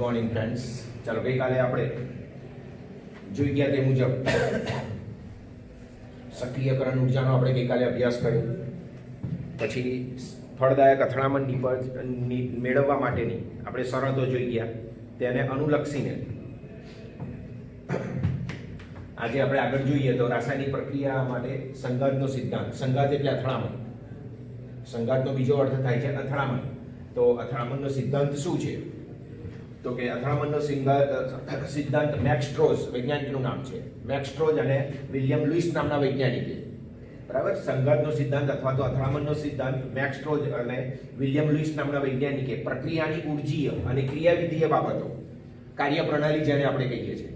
Morning friends. ચાલો ગઈકાલે આપણે જોઈ ગયા તે મુજબ સક્રિયકરણ ઉર્જાનો આપણે ગઈકાલે અભ્યાસ કર્યો. પછી ફળદાયક અથડામણ નીપજ મેળવવા માટેની આપણે શરતો જોઈ ગયા, તેને અનુલક્ષીને આજે આપણે આગળ જોઈએ તો રાસાયણિક પ્રક્રિયા માટે સંઘાતનો સિદ્ધાંત. સંઘાત એટલે અથડામણ. સંઘાતનો બીજો અર્થ થાય છે અથડામણ. તો અથડામણનો સિદ્ધાંત શું છે? તો કે અથડામણનો સિદ્ધાંત મેક્સ સ્ટ્રોઝ વૈજ્ઞાનિકનું નામ છે. મેક્સ સ્ટ્રોઝ અને વિલિયમ લુઈસ નામના વૈજ્ઞાનિકે, બરાબર, સંઘાતનો સિદ્ધાંત અથવા તો અથડામણનો સિદ્ધાંત મેક્સ સ્ટ્રોઝ અને વિલિયમ લુઈસ નામના વૈજ્ઞાનિકે પ્રક્રિયાની ઉર્જીય અને ક્રિયાવિધીય બાબતો, કાર્યપ્રણાલી જેને આપણે કહીએ છીએ,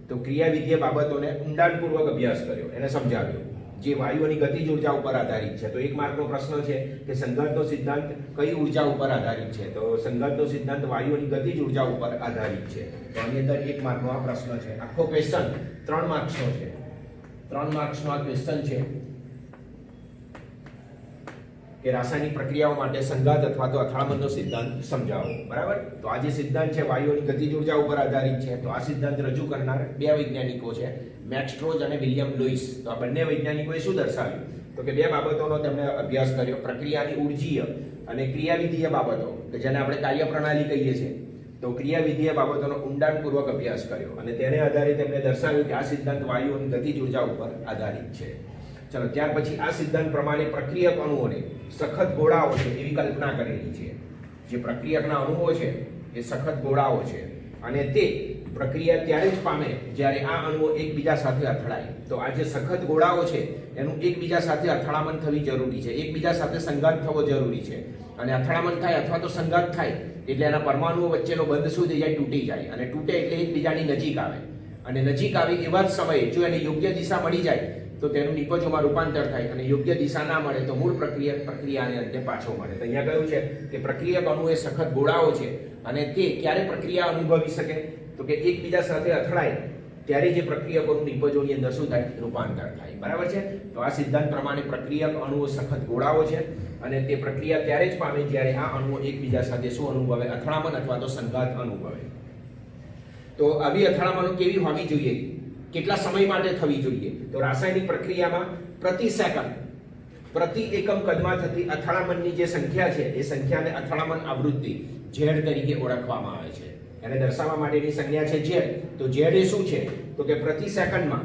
તો ક્રિયાવિધીય બાબતોને ઊંડાણપૂર્વક અભ્યાસ કર્યો, એને સમજાવ્યો, જે વાયુઓની ગતિજ ઉર્જા ઉપર આધારિત છે. તો 1 માર્કનો પ્રશ્ન છે કે સંઘાતનો સિદ્ધાંત કઈ ઉર્જા ઉપર આધારિત છે? તો સંઘાતનો સિદ્ધાંત વાયુઓની ગતિજ ઉર્જા ઉપર આધારિત છે. તો આની અંદર 1 માર્કનો આ પ્રશ્ન છે. આખો ક્વેશ્ચન 3 માર્ક્સનો છે. 3 માર્ક્સનો આ ક્વેશ્ચન છે કે રાસાયણિક પ્રક્રિયાઓ માટે સંઘાત અથવા તો અથડામણનો સિદ્ધાંત સમજાવો. બરાબર. તો આ જે સિદ્ધાંત છે વાયુઓની ગતિજ ઉર્જા ઉપર આધારિત છે. તો આ સિદ્ધાંત રજૂ કરનાર 2 વૈજ્ઞાનિકો છે, મેક્સ સ્ટ્રોઝ અને વિલિયમ લુઈસ. તો આ બંને વૈજ્ઞાનિકોએ શું દર્શાવ્યું? તો કે 2 બાબતોનો તેમણે અભ્યાસ કર્યો, પ્રક્રિયાની ઉર્જીય અને ક્રિયાવિધીય બાબતો, કે જેને આપણે કાર્યપ્રણાલી કહીએ છીએ. તો ક્રિયાવિધીય બાબતોનો ઊંડાણપૂર્વક અભ્યાસ કર્યો અને તેને આધારે તેમણે દર્શાવ્યું કે આ સિદ્ધાંત વાયુઓની ગતિજ ઉર્જા ઉપર આધારિત છે. ચલો, ત્યાર પછી આ સિદ્ધાંત પ્રમાણે પ્રક્રિયક અણુઓને સખત ગોળાઓ છે એવી કલ્પના કરેલી છે. જે પ્રક્રિયકના અણુઓ છે એ સખત ગોળાઓ છે અને તે પ્રક્રિયા ત્યારે જ પામે જ્યારે આ અણુઓ એકબીજા સાથે અથડાય. તો આ જે સખત ગોળાઓ છે એનું એકબીજા સાથે અથડામણ થવી જરૂરી છે, એકબીજા સાથે સંઘાત થવો જરૂરી છે. અને અથડામણ થાય અથવા તો સંઘાત થાય એટલે એના પરમાણુઓ વચ્ચેનો બંધ શું થઈ જાય? તૂટી જાય. અને તૂટે એટલે એકબીજાની નજીક આવે. અને નજીક આવે એવા જ સમયે જો એને યોગ્ય દિશા મળી જાય તો તેનું નિપજોમાં રૂપાંતર થાય, અને યોગ્ય દિશા ના મળે તો મૂળ પ્રક્રિયાને અંતે પાછો મળે. તો અહીંયા કહ્યું છે કે પ્રક્રિયક અણુ એ સખત ગોળાઓ છે અને તે ક્યારે પ્રક્રિયા અનુભવી શકે? તો કે એકબીજા સાથે અથડાય ત્યારે જે પ્રક્રિયકોનું નિપજોની અંદર શું થાય? રૂપાંતર થાય. બરાબર છે. તો આ સિદ્ધાંત પ્રમાણે પ્રક્રિયક અણુઓ સખત ગોળાઓ છે અને તે પ્રક્રિયા ત્યારે જ પામે જ્યારે આ અણુઓ એકબીજા સાથે શું અનુભવે? અથડામણ અથવા તો સંઘાત અનુભવે. તો આવી અથડામણો કેવી હોવી જોઈએ? કેટલા સમય માટે થવી જોઈએ? તો રાસાયણિક પ્રક્રિયામાં પ્રતિ સેકન્ડ, પ્રતિ એકમ કદમાં થતી અથડામણની જે સંખ્યા છે એ સંખ્યાને અથડામણ આવૃત્તિ ઝેડ તરીકે ઓળખવામાં આવે છે. એને દર્શાવવા માટેની સંજ્ઞા છે ઝેડ. તો ઝેડ એ શું છે? તો કે પ્રતિ સેકન્ડમાં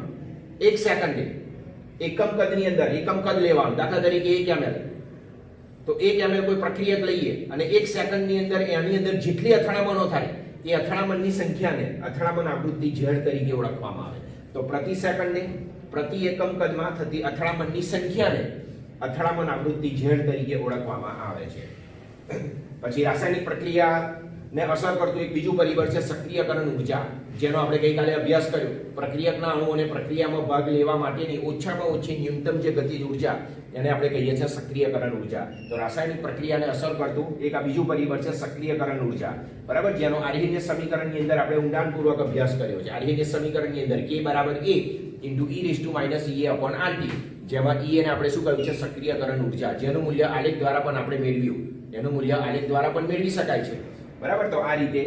1 સેકન્ડે એકમ કદની અંદર એકમ કદ લેવાનું. દાખલા તરીકે 1 ml. તો 1 ml કોઈ પ્રક્રિયક લઈએ અને 1 સેકન્ડની અંદર એની અંદર જેટલી અથડામણો થાય એ અથડામણની સંખ્યાને અથડામણ આવૃત્તિ ઝેડ તરીકે ઓળખવામાં આવે. તો પ્રતિ સેકન્ડે પ્રતિ એકમ કદમાં થતી અથડામણની સંખ્યાને અથડામણ આવૃત્તિ ઝેડ તરીકે ઓળખવામાં આવે છે. પછી રાસાયણિક પ્રક્રિયાને અસર કરતું એક બીજું પરિબળ છે સક્રિયકરણ ઉર્જા, જેનો આપણે ગઈકાલે અભ્યાસ કર્યો. પ્રક્રિયકના અણુઓને પ્રક્રિયામાં ભાગ લેવા માટેની ઓછામાં ઓછી ન્યૂનતમ જે ગતિજ ઉર્જા એને આપણે કહીએ છીએ સક્રિયકરણ ઉર્જા. તો રાસાયણિક પ્રક્રિયાને અસર કરતું એક આ બીજું પરિબળ છે સક્રિયકરણ ઉર્જા. બરાબર. જેનો આર્હેનિયસ સમીકરણની અંદર આપણે ઊંડાણપૂર્વક અભ્યાસ કર્યો છે. આર્હેનિયસ સમીકરણની અંદર K = A × E⁻⁻ જેમાં E ને આપણે શું કહ્યું છે? સક્રિયકરણ ઉર્જા, જેનું મૂલ્ય આલેખ દ્વારા પણ આપણે મેળવ્યું. એનું મૂલ્ય આલેખ દ્વારા પણ મેળવી શકાય છે. બરાબર. તો આ રીતે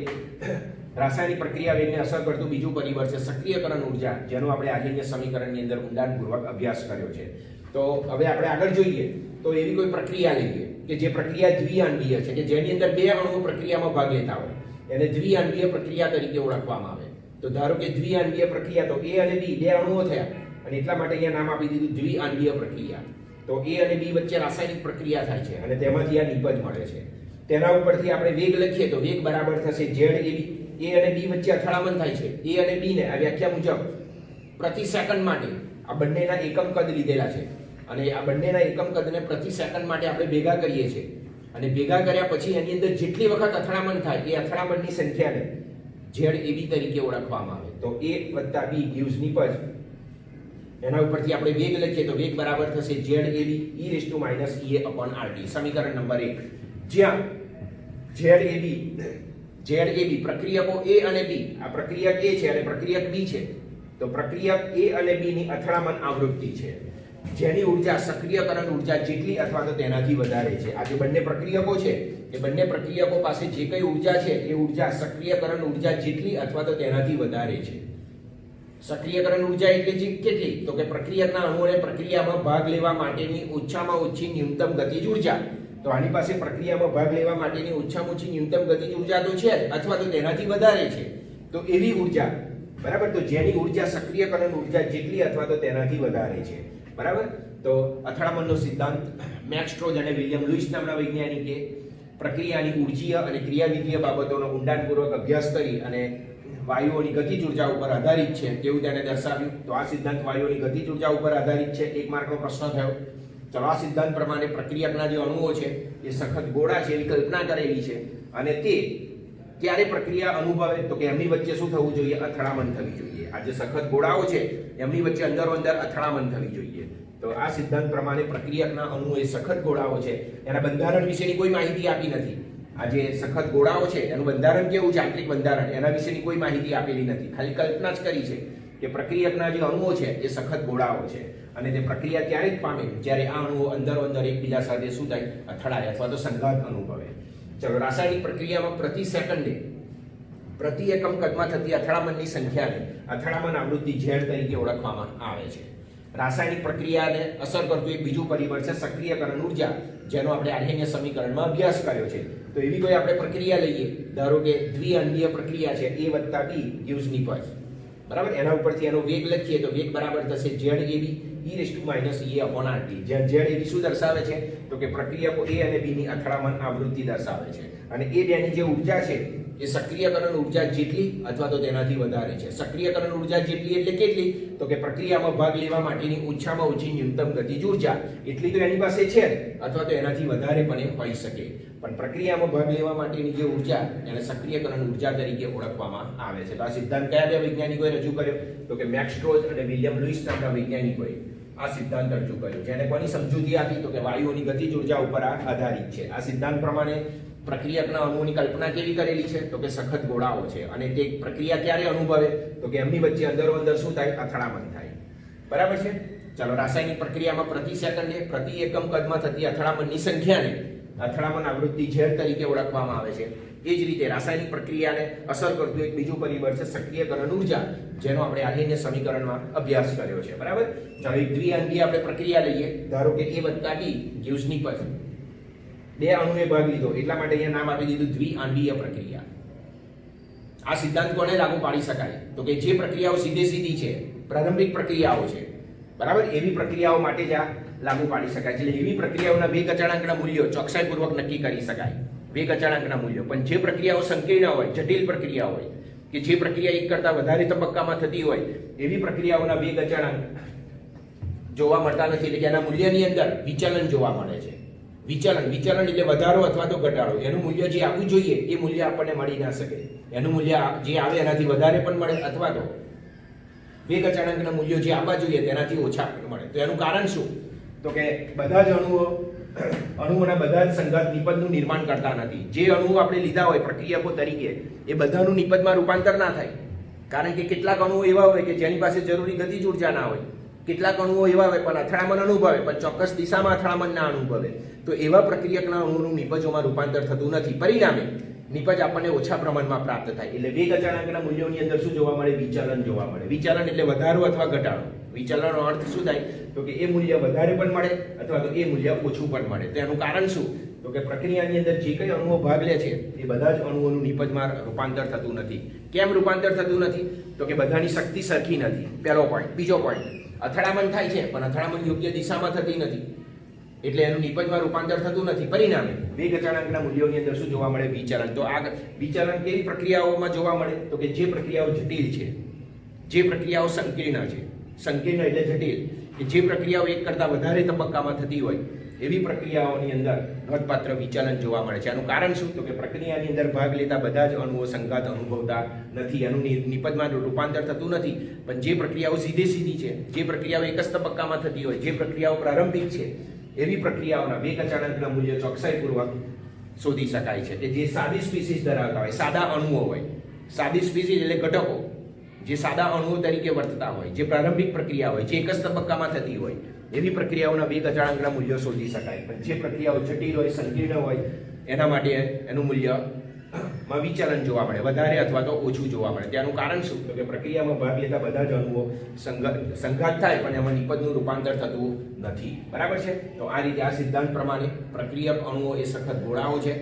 રાસાયણિક પ્રક્રિયા વેગને અસર કરતું બીજું પરિબળ છે સક્રિયકરણ ઉર્જા, જેનો આપણે આર્હેનિયસ સમીકરણની અંદર ઊંડાણપૂર્વક અભ્યાસ કર્યો છે. તો હવે આપણે આગળ જોઈએ તો એવી કોઈ પ્રક્રિયા લઈએ કે જે પ્રક્રિયા દ્વિઆંડીય છે, કે જેની અંદર 2 અણુઓ પ્રક્રિયામાં ભાગ લેતા હોય, એને દ્વિઆંડીય પ્રક્રિયા તરીકે ઓળખવામાં આવે. તો ધારો કે દ્વિઆંડીય પ્રક્રિયા, તો A અને B 2 અણુઓ થયા અને એટલા માટે અહીંયા નામ આપી દીધું દ્વિઆંડીય પ્રક્રિયા. તો A અને B વચ્ચે રાસાયણિક પ્રક્રિયા થાય છે અને તેમાંથી આ નિપજ મળે છે. તેના ઉપરથી આપણે વેગ લખીએ તો વેગ બરાબર થશે ZAV. A અને B વચ્ચે અથડામણ થાય છે. A અને B ને આ વ્યાખ્યા મુજબ પ્રતિ સેકન્ડ માટે આ બંનેના એકમ કદ લીધેલા છે અને આ બંનેના એકમ કદને પ્રતિ સેકન્ડ માટે આપણે ભેગા કરીએ છીએ અને ભેગા કર્યા પછી એની અંદર જેટલી વખત અથડામણ થાય એ અથડામણની સંખ્યાને ZAV તરીકે ઓળખવામાં આવે. તો A + B gives નિપજ. એના ઉપરથી આપણે વેગ લખીએ તો વેગ બરાબર થશે ZAV E⁻ સમીકરણ નંબર 1, જ્યાં ZAV પ્રક્રિયકો A અને B, આ પ્રક્રિયક A છે અને પ્રક્રિયક B છે. તો પ્રક્રિયક A અને B ની અથડામણ આવૃત્તિ છે, જેની ઉર્જા સક્રિયકરણ ઉર્જા જેટલી અથવા તો તેનાથી વધારે છે. આ જે બંને પ્રક્રિયકો છે એ બંને પ્રક્રિયકો પાસે જે કઈ ઉર્જા છે એ ઉર્જા સક્રિયકરણ ઉર્જા જેટલી અથવા તો તેનાથી વધારે છે. સક્રિયકરણ ઉર્જા એટલે કેટલી? તો કે પ્રક્રિયકના અણુઓને પ્રક્રિયામાં ભાગ લેવા માટેની ઓછામાં ઓછી ન્યૂનતમ ગતિજ ઉર્જા. તો આની પાસે પ્રક્રિયામાં ભાગ લેવા માટેની ઓછામાં ઓછી ન્યૂનતમ ગતિજ ઉર્જા તો છે અથવા તો તેનાથી વધારે છે. તો એવી ઉર્જા, બરાબર, તો જેની ઉર્જા સક્રિયકરણ ઉર્જા જેટલી અથવા તો તેનાથી વધારે છે. બરાબર. તો અથડામણનો સિદ્ધાંત મેક્સ સ્ટ્રોજ અને વિલિયમ લુઈસ નામના વૈજ્ઞાનિકે પ્રક્રિયાની ઉર્જીય અને ક્રિયાવિધીય બાબતોનો ઊંડાણપૂર્વક અભ્યાસ કરી અને વાયુઓની ગતિજ ઉર્જા ઉપર આધારિત છે તેવું તેને દર્શાવ્યું. તો આ સિદ્ધાંત વાયુઓની ગતિજ ઉર્જા ઉપર આધારિત છે. 1 માર્કનો પ્રશ્ન થયો. ચલો, આ સિદ્ધાંત પ્રમાણે પ્રક્રિયકના જે અણુઓ છે એ સખત ગોળા છે એવી કલ્પના કરેલી છે અને તે ક્યારે પ્રક્રિયા અનુભવે તો કે એમની વચ્ચે શું થવું જોઈએ? અથડામણ થવી જોઈએ. આ જે સખત ગોળાઓ છે એમની વચ્ચે અંદરો અંદર અથડામણ થવી જોઈએ. તો આ સિદ્ધાંત પ્રમાણે પ્રક્રિયકના અણુઓ એ સખત ગોળાઓ છે, એના બંધારણ વિશેની કોઈ માહિતી આપી નથી. આ જે સખત ગોળાઓ છે એનું બંધારણ કેવું છે, આંતરિક બંધારણ, એના વિશેની કોઈ માહિતી આપેલી નથી. ખાલી કલ્પના જ કરી છે કે પ્રક્રિયકના જે અણુઓ છે એ સખત ગોળાઓ છે અને તે પ્રક્રિયા ત્યારે જ પામે જ્યારે આ અણુઓ અંદરો અંદર એકબીજા સાથે શું થાય? અથડાય અથવા તો સંઘાત અનુભવે. ચલો, રાસાયણિક પ્રક્રિયામાં પ્રતિ સેકન્ડે પ્રતિ એકમ કદમાં થતી અથડામણની સંખ્યાને અથડામણ આવૃત્તિ Z તરીકે ઓળખવામાં આવે છે. રાસાયણિક પ્રક્રિયાને અસર કરતું એક બીજું પરિબળ છે સક્રિયકરણ ઉર્જા, જેનો આપણે આર્હેનિયસ સમીકરણમાં અભ્યાસ કર્યો છે. તો એવી કોઈ આપણે પ્રક્રિયા લઈએ, ધારો કે દ્વિઅંડીય પ્રક્રિયા છે, A + B gives નિપજ. બરાબર. એના ઉપરથી એનો વેગ લખીએ તો વેગ બરાબર થશે ZAB e−EA/RT. જ્યાં ZAB શું દર્શાવે છે? તો કે પ્રક્રિયકો A અને B ની અથડામણ આવૃત્તિ દર્શાવે છે અને એ બેની જે ઉર્જા છે એ સક્રિયકરણ ઉર્જા જેટલી અથવા તો તેનાથી વધારે છે. સક્રિયકરણ ઉર્જા જેટલી એટલે કેટલી? તો કે પ્રક્રિયામાં ભાગ લેવા માટેની ઓછામાં ઓછી ન્યૂનતમ ગતિજ ઉર્જા એટલી તો એની પાસે છે અથવા તો એનાથી વધારે પણ હોઈ શકે. પણ પ્રક્રિયામાં ભાગ લેવા માટેની જે ઉર્જા એને સક્રિયકરણ ઉર્જા તરીકે ઓળખવામાં આવે છે. તો આ સિદ્ધાંત કયા બે વૈજ્ઞાનિકોએ રજૂ કર્યો? તો કે મેક્સ સ્ટ્રોજ અને વિલિયમ લુઈસ નામના વૈજ્ઞાનિકોએ આ સિદ્ધાંત રજૂ કર્યો. જેને કોની સમજૂતી આપી? તો કે વાયુઓની ગતિજ ઉર્જા ઉપર આધારિત છે. આ સિદ્ધાંત પ્રમાણે પ્રક્રિયકના અણુઓની કલ્પના કેવી કરેલી છે? તો કે સખત ગોળાઓ છે અને તે પ્રક્રિયા ક્યારે અનુભવે? તો કે એમની વચ્ચે અંદરો અંદર શું થાય? અથડામણ થાય. બરાબર છે. ચાલો, રાસાયણિક પ્રક્રિયામાં પ્રતિ સેકન્ડે પ્રતિ એકમ કદમાં થતી અથડામણની સંખ્યાને અથડામણ આવૃત્તિ Z તરીકે ઓળખવામાં આવે છે. એ જ રીતે રાસાયણિક પ્રક્રિયાને અસર કરતું એક બીજું પરિબળ છે સક્રિયકરણ ઉર્જા, જેનો આપણે આર્હેનિયસ સમીકરણમાં અભ્યાસ કર્યો છે. બરાબર. ચાલો, એક દ્વિઅંડીય આપણે પ્રક્રિયા લઈએ, ધારો કે A + B gives નિપજ. બે અણુએ ભાગ લીધો એટલા માટે અહીંયા નામ આપી દીધું દ્વિઅંડીય પ્રક્રિયા. આ સિદ્ધાંત કોને લાગુ પાડી શકાય? તો કે જે પ્રક્રિયાઓ સીધી છે, પ્રારંભિક પ્રક્રિયાઓ છે, બરાબર, એવી પ્રક્રિયાઓ માટે જ આ લાગુ પાડી શકાય છે. એટલે એવી પ્રક્રિયાઓના વેગ અચળાંકના મૂલ્યો ચોકસાઈપૂર્વક નક્કી કરી શકાય, વેગ અચળાંકના મૂલ્યો. પણ જે પ્રક્રિયાઓ સંકીર્ણ હોય, જટિલ પ્રક્રિયા હોય, કે જે પ્રક્રિયા એક કરતાં વધારે તબક્કામાં થતી હોય, એવી પ્રક્રિયાઓના વેગ અચળાંક જોવા મળતા નથી. એટલે કે એના મૂલ્યની અંદર વિચલન જોવા મળે છે. વિચલન એટલે વધારો અથવા તો ઘટાડો. એનું મૂલ્ય જે આવવું જોઈએ એ મૂલ્ય આપણને મળી ના શકે. એનું મૂલ્ય જે આવે એનાથી વધારે પણ મળે અથવા તો વેગ અચળાંકના મૂલ્યો જે આવવા જોઈએ તેનાથી ઓછા પણ મળે. તો એનું કારણ શું? તો કે બધા જ અણુઓના બધા જ સંઘાત નિપજનું નિર્માણ કરતા નથી. જે અણુઓ આપણે લીધા હોય પ્રક્રિયકો તરીકે એ બધાનું નિપજમાં રૂપાંતર ના થાય. કારણ કે કેટલાક અણુઓ એવા હોય કે જેની પાસે જરૂરી ગતિજ ઉર્જા ના હોય, કેટલાક અણુઓ એવા હોય પણ અથડામણ અનુભવે પણ ચોક્કસ દિશામાં અથડામણ ના અનુભવે. તો એવા પ્રક્રિયકના અણુઓનું નિપજોમાં રૂપાંતર થતું નથી. પરિણામે નિપજ આપણને ઓછા પ્રમાણમાં પ્રાપ્ત થાય. એટલે વેગ અચળાંકના મૂલ્યોની અંદર શું જોવા મળે? વિચલન જોવા મળે. વિચલન એટલે વધારો અથવા ઘટાડો. વિચલનનો અર્થ શું થાય? તો કે એ મૂલ્ય વધારે પણ મળે અથવા તો એ મૂલ્ય ઓછું પણ મળે. તો એનું કારણ શું? તો કે પ્રક્રિયાની અંદર જે કઈ અણુઓ ભાગ લે છે એ બધા જ અણુઓનું નિપજમાં રૂપાંતર થતું નથી. કેમ રૂપાંતર થતું નથી? તો કે બધાની શક્તિ સરખી નથી. પહેલો પોઈન્ટ. બીજો પોઈન્ટ, અથડામણ થાય છે પણ અથડામણ યોગ્ય દિશામાં થતી નથી એટલે એનું નિપજમાં રૂપાંતર થતું નથી. પરિણામે વેગ અચળાંકના મૂલ્યોની અંદર શું જોવા મળે? વિચલન. તો આ વિચલન કેવી પ્રક્રિયાઓમાં જોવા મળે? તો કે જે પ્રક્રિયાઓ જટિલ છે, જે પ્રક્રિયાઓ સંકીર્ણ છે, સંકીર્ણ એટલે જટિલ, કે જે પ્રક્રિયાઓ એક કરતાં વધારે તબક્કામાં થતી હોય એવી પ્રક્રિયાઓની અંદર નોંધપાત્ર વિચલન જોવા મળે છે. આનું કારણ શું? તો કે પ્રક્રિયાની અંદર ભાગ લેતા બધા જ અણુઓ સંઘાત અનુભવતા નથી, એનું નિપજમાં રૂપાંતર થતું નથી. પણ જે પ્રક્રિયાઓ સીધી છે, જે પ્રક્રિયાઓ એક જ તબક્કામાં થતી હોય, જે પ્રક્રિયાઓ પ્રારંભિક છે, એવી પ્રક્રિયાઓના વેગ અચળાંકના મૂલ્ય ચોકસાઈપૂર્વક શોધી શકાય છે. કે જે સાદી સ્પીસીસ ધરાવતા હોય, સાદા અણુઓ હોય, સાદી સ્પીસીસ એટલે ઘટકો જે સાદા અણુઓ તરીકે વર્તતા હોય, જે પ્રારંભિક પ્રક્રિયા હોય, જે એક જ તબક્કામાં થતી હોય, એવી પ્રક્રિયાઓના વેગ અચળાંકના મૂલ્યો શોધી શકાય. પણ જે પ્રક્રિયાઓ જટિલ હોય, સંકીર્ણ હોય, એના માટે એનું મૂલ્ય માં વિચલન જોવા મળે, વધારે અથવા તો ઓછું જોવા મળે. ત્યાંનું કારણ શું? તો કે પ્રક્રિયામાં ભાગ લેતા બધા જ અણુઓ સંઘાત થાય પણ એમાં નિપજનું રૂપાંતર થતું નથી. બરાબર છે? તો આ રીતે આ સિદ્ધાંત પ્રમાણે પ્રક્રિયક અણુઓ એ સખત ગોળાઓ છે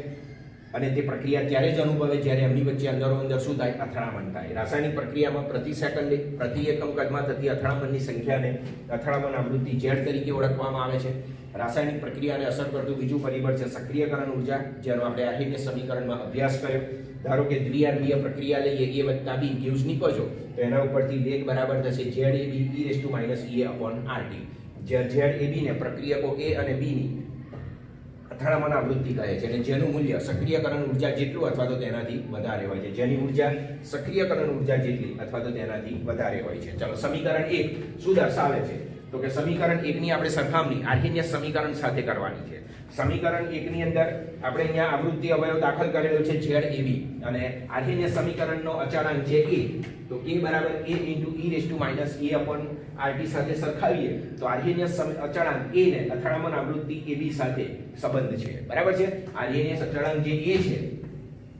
અને તે પ્રક્રિયા ત્યારે જ અનુભવે જ્યારે એમની વચ્ચે અંદરો અંદર શું થાય? અથડામણ થાય. રાસાયણિક પ્રક્રિયામાં પ્રતિ સેકન્ડે પ્રતિ એકમ કદમાં થતી અથડામણની સંખ્યાને અથડામણ આવૃત્તિ Z તરીકે ઓળખવામાં આવે છે. રાસાયણિક પ્રક્રિયાને અસર કરતું બીજું પરિબળ છે સક્રિયકરણ ઉર્જા, જેનો આપણે આર્હેનિયસ સમીકરણમાં અભ્યાસ કર્યો. ધારો કે દ્વિઆંગીય પ્રક્રિયા લઈએ A + B gives નિપજો, તો એના ઉપરથી વેગ બરાબર થશે ZAB e⁻ જ્યાં ZAB ને પ્રક્રિયકો A અને B ની અથડામણ આવૃત્તિ કહે છે અને જેનું મૂલ્ય સક્રિયકરણ ઉર્જા જેટલું અથવા તો તેનાથી વધારે હોય છે. જેની ઉર્જા સક્રિયકરણ ઉર્જા જેટલી અથવા તો તેનાથી વધારે હોય છે. ચલો, સમીકરણ 1 શું દર્શાવે છે? તો કે સમીકરણ 1 ની આપણે સરખામણી આર્હેનિયસ સમીકરણ સાથે કરવાની છે. સમીકરણ 1 ની અંદર આપણે અહીંયા આવૃત્તિ અવયવ દાખલ કરેલો છે ZAB અને આર્હેનિયસ સમીકરણનો અચળાંક છે A. તો A બરાબર A e⁻ સાથે સરખાવીએ તો આર્હેનિયસ અચળાંક A ને અથડામણ આવૃત્તિ AB સાથે સંબંધ છે. બરાબર છે? આર્હેનિયસ અચળાંક જે A છે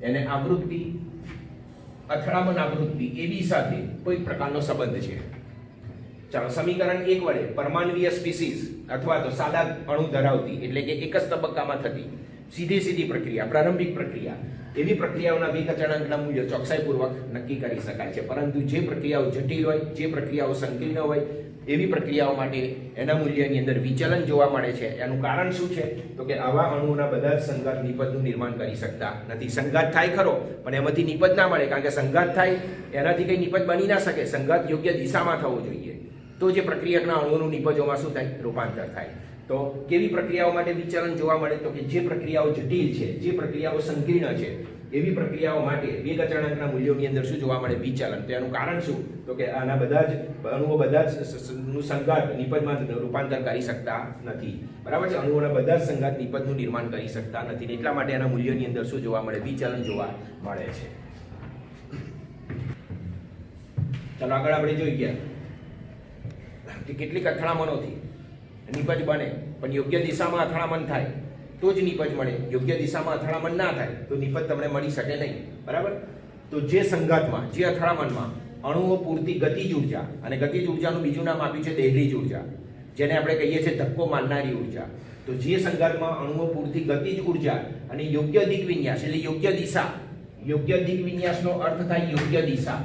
એને અથડામણ આવૃત્તિ AB સાથે કોઈ પ્રકારનો સંબંધ છે. ચાલો, સમીકરણ 1 વડે પરમાણ્વીય સ્પીસીસ અથવા તો સાદા અણુ ધરાવતી એટલે કે એક જ તબક્કામાં થતી સીધી પ્રક્રિયા, પ્રારંભિક પ્રક્રિયા, એવી પ્રક્રિયાઓના વેગ અચળાંકના મૂલ્ય ચોકસાઈપૂર્વક નક્કી કરી શકાય છે. પરંતુ જે પ્રક્રિયાઓ જટિલ હોય, જે પ્રક્રિયાઓ સંકીર્ણ હોય, એવી પ્રક્રિયાઓ માટે એના મૂલ્યની અંદર વિચલન જોવા મળે છે. એનું કારણ શું છે? તો કે આવા અણુઓના બધા જ સંઘાત નિપજનું નિર્માણ કરી શકતા નથી. સંઘાત થાય ખરો પણ એમાંથી નિપજ ના મળે, કારણ કે સંઘાત થાય એનાથી કઈ નિપજ બની ના શકે. સંઘાત યોગ્ય દિશામાં થવો જોઈએ, તો જે પ્રક્રિયકના અણુઓનું નિપજોમાં શું થાય? રૂપાંતર થાય. તો કેવી પ્રક્રિયાઓ માટે વિચલન જોવા મળે? તો કે જે પ્રક્રિયાઓ જટિલ છે, જે પ્રક્રિયાઓ સંકીર્ણ છે, એવી પ્રક્રિયાઓ માટે વેગ અચળાંકના મૂલ્યોની અંદર શું જોવા મળે? વિચલન. તો એનું કારણ શું? તો કે આના બધા જ અણુઓ બધા જ સંઘાત નિપજમાં રૂપાંતર કરી શકતા નથી. બરાબર છે? અણુઓના બધા જ સંઘાત નિપજનું નિર્માણ કરી શકતા નથી. એટલા માટે એના મૂલ્યોની અંદર શું જોવા મળે? વિચલન જોવા મળે છે. ચાલો આગળ આપણે જોઈ ગયા કે કેટલીક અથડામણોથી નિપજ બને પણ યોગ્ય દિશામાં અથડામણ થાય તો જ નિપજ મળે. યોગ્ય દિશામાં અથડામણ ના થાય તો નિપજ તમને મળી શકે નહીં. બરાબર? તો જે સંઘાતમાં, જે અથડામણમાં અણુઓ પૂરતી ગતિજ ઉર્જા, અને ગતિજ ઉર્જાનું બીજું નામ આપ્યું છે દહેલીજ ઉર્જા, જેને આપણે કહીએ છીએ ધક્કો મારનારી ઉર્જા. તો જે સંઘાતમાં અણુઓ પૂરતી ગતિજ ઉર્જા અને યોગ્ય દિક વિન્યાસ એટલે યોગ્ય દિશા, યોગ્ય દિક વિન્યાસનો અર્થ થાય યોગ્ય દિશા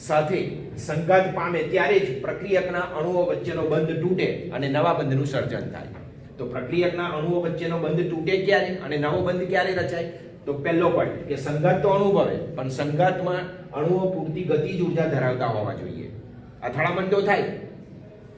સાથે સંઘાત પામે ત્યારે જ પ્રક્રિયકના અણુઓ વચ્ચેનો બંધ તૂટે અને નવા બંધનું સર્જન થાય. તો પ્રક્રિયકના અણુઓ વચ્ચેનો બંધ તૂટે ક્યારે અને નવો બંધ ક્યારે રચાય? તો પહેલો પોઈન્ટ કે સંઘાત તો અનુભવે પણ સંઘાતમાં અણુઓ પૂરતી ગતિજ ઉર્જા ધરાવતા હોવા જોઈએ. અથડામણ તો થાય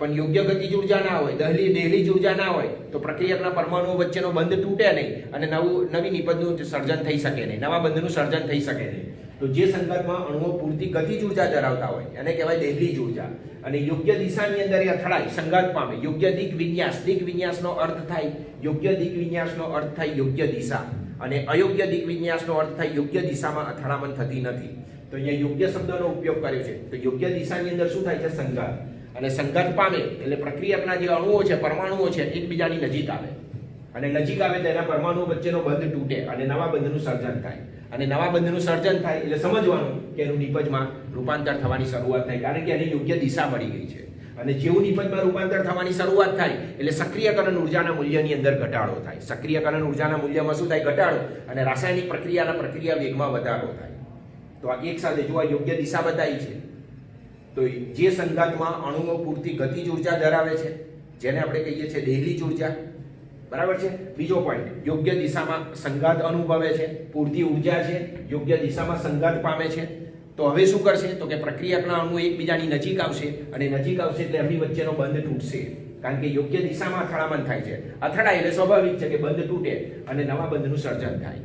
પણ યોગ્ય ગતિજ ઉર્જા ના હોય, દહેલીજ ઉર્જા ના હોય તો પ્રક્રિયકના પરમાણુઓ વચ્ચેનો બંધ તૂટે નહીં અને નવી નિપજનું સર્જન થઈ શકે નહીં, નવા બંધનું સર્જન થઈ શકે નહીં. તો જે સંઘાતમાં અણુઓ પૂરતી ગતિજ ઉર્જા ધરાવતા હોય એને કહેવાય દહેલીજ ઉર્જા. અને યોગ્ય દિશાની અંદર એ અથડાય, સંઘાત પામે. યોગ્ય દિક વિન્યાસ, દિક વિન્યાસનો અર્થ થાય યોગ્ય દિક વિન્યાસનો અર્થ થાય યોગ્ય દિશા, અને અયોગ્ય દિક વિન્યાસનો અર્થ થાય યોગ્ય દિશામાં અથડામણ થતી નથી. તો અહીંયા યોગ્ય શબ્દનો ઉપયોગ કર્યો છે. તો યોગ્ય દિશાની અંદર શું થાય છે? સંઘાત. અને સંઘાત પામે એટલે પ્રક્રિયકના જે અણુઓ છે, પરમાણુઓ છે, એકબીજાની નજીક આવે અને નજીક આવે તો એના પરમાણુઓ વચ્ચેનો બંધ તૂટે અને નવા બંધનું સર્જન થાય. અને નવા બંધનું સર્જન થાય એટલે સમજવાનું કે એનું નિપજમાં રૂપાંતર થવાની શરૂઆત થાય, કારણ કે એને યોગ્ય દિશા મળી ગઈ છે. અને જેવું નિપજમાં રૂપાંતર થવાની શરૂઆત થાય એટલે સક્રિયકરણ ઉર્જાના મૂલ્યની અંદર ઘટાડો થાય. સક્રિયકરણ ઉર્જાના મૂલ્યમાં શું થાય? ઘટાડો. અને રાસાયણિક પ્રક્રિયા વેગમાં વધારો થાય. તો આ એક સાથે જો આ યોગ્ય દિશા બતાવી છે, તો જે સંઘાતમાં અણુઓ પૂરતી ગતિજ ઉર્જા ધરાવે છે, જેને આપણે કહીએ છીએ દહેલીજ ઉર્જા. બરાબર છે? બીજો પોઈન્ટ, યોગ્ય દિશામાં સંઘાત અનુભવે છે, પૂરતી ઉર્જા છે, યોગ્ય દિશામાં સંઘાત પામે છે. તો હવે શું કરશે? તો કે પ્રક્રિયકના અણુઓ એકબીજાની નજીક આવશે અને નજીક આવશે એટલે એમની વચ્ચેનો બંધ તૂટશે, કારણ કે યોગ્ય દિશામાં અથડામણ થાય છે. અથડાય એટલે સ્વાભાવિક છે કે બંધ તૂટે અને નવા બંધનું સર્જન થાય.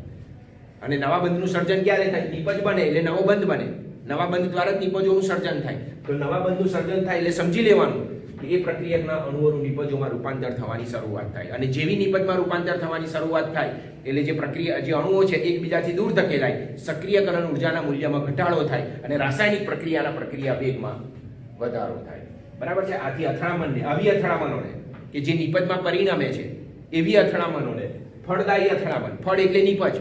અને નવા બંધનું સર્જન ક્યારે થાય? નિપજ બને એટલે નવો બંધ બને. નવા બંધ દ્વારા જ નિપજોનું સર્જન થાય. તો નવા બંધનું સર્જન થાય એટલે સમજી લેવાનું કે એ પ્રક્રિયકના અણુઓનું નિપજોમાં રૂપાંતર થવાની શરૂઆત થાય. અને જેવી નિપજમાં રૂપાંતર થવાની શરૂઆત થાય એટલે જે અણુઓ છે એકબીજાથી દૂર ધકેલાય, સક્રિયકરણ ઉર્જાના મૂલ્યમાં ઘટાડો થાય અને રાસાયણિક પ્રક્રિયા વેગમાં વધારો થાય. બરાબર છે? આથી અથડામણને, આવી અથડામણોને કે જે નિપજમાં પરિણમે છે એવી અથડામણોને ફળદાયી અથડામણ, ફળ એટલે નિપજ,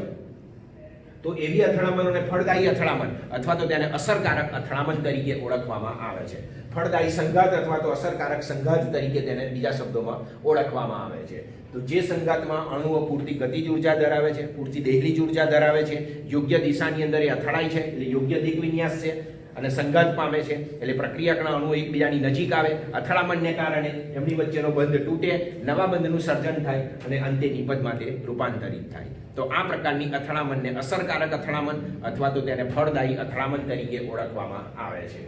તો એવી અથડામણ અને ફળદાયી અથડામણ અથવા તો તેને અસરકારક અથડામણ તરીકે ઓળખવામાં આવે છે. ફળદાયી સંઘાત અથવા તો અસરકારક સંઘાત તરીકે તેને બીજા શબ્દોમાં ઓળખવામાં આવે છે. તો જે સંઘાતમાં અણુઓ પૂરતી ગતિજ ઉર્જા ધરાવે છે, પૂરતી દહેલીજ ઉર્જા ધરાવે છે, યોગ્ય દિશાની અંદર એ અથડાય છે એટલે યોગ્ય દિક વિન્યાસ છે અને સંઘાત પામે છે એટલે પ્રક્રિયકના અણુઓ એકબીજાની નજીક આવે, અથડામણને કારણે એમની વચ્ચેનો બંધ તૂટે, નવા બંધનું સર્જન થાય અને અંતે નિપજ માટે રૂપાંતરિત થાય. તો આ પ્રકારની અથડામણને અસરકારક અથડામણ અથવા તો તેને ફળદાયી અથડામણ તરીકે ઓળખવામાં આવે છે.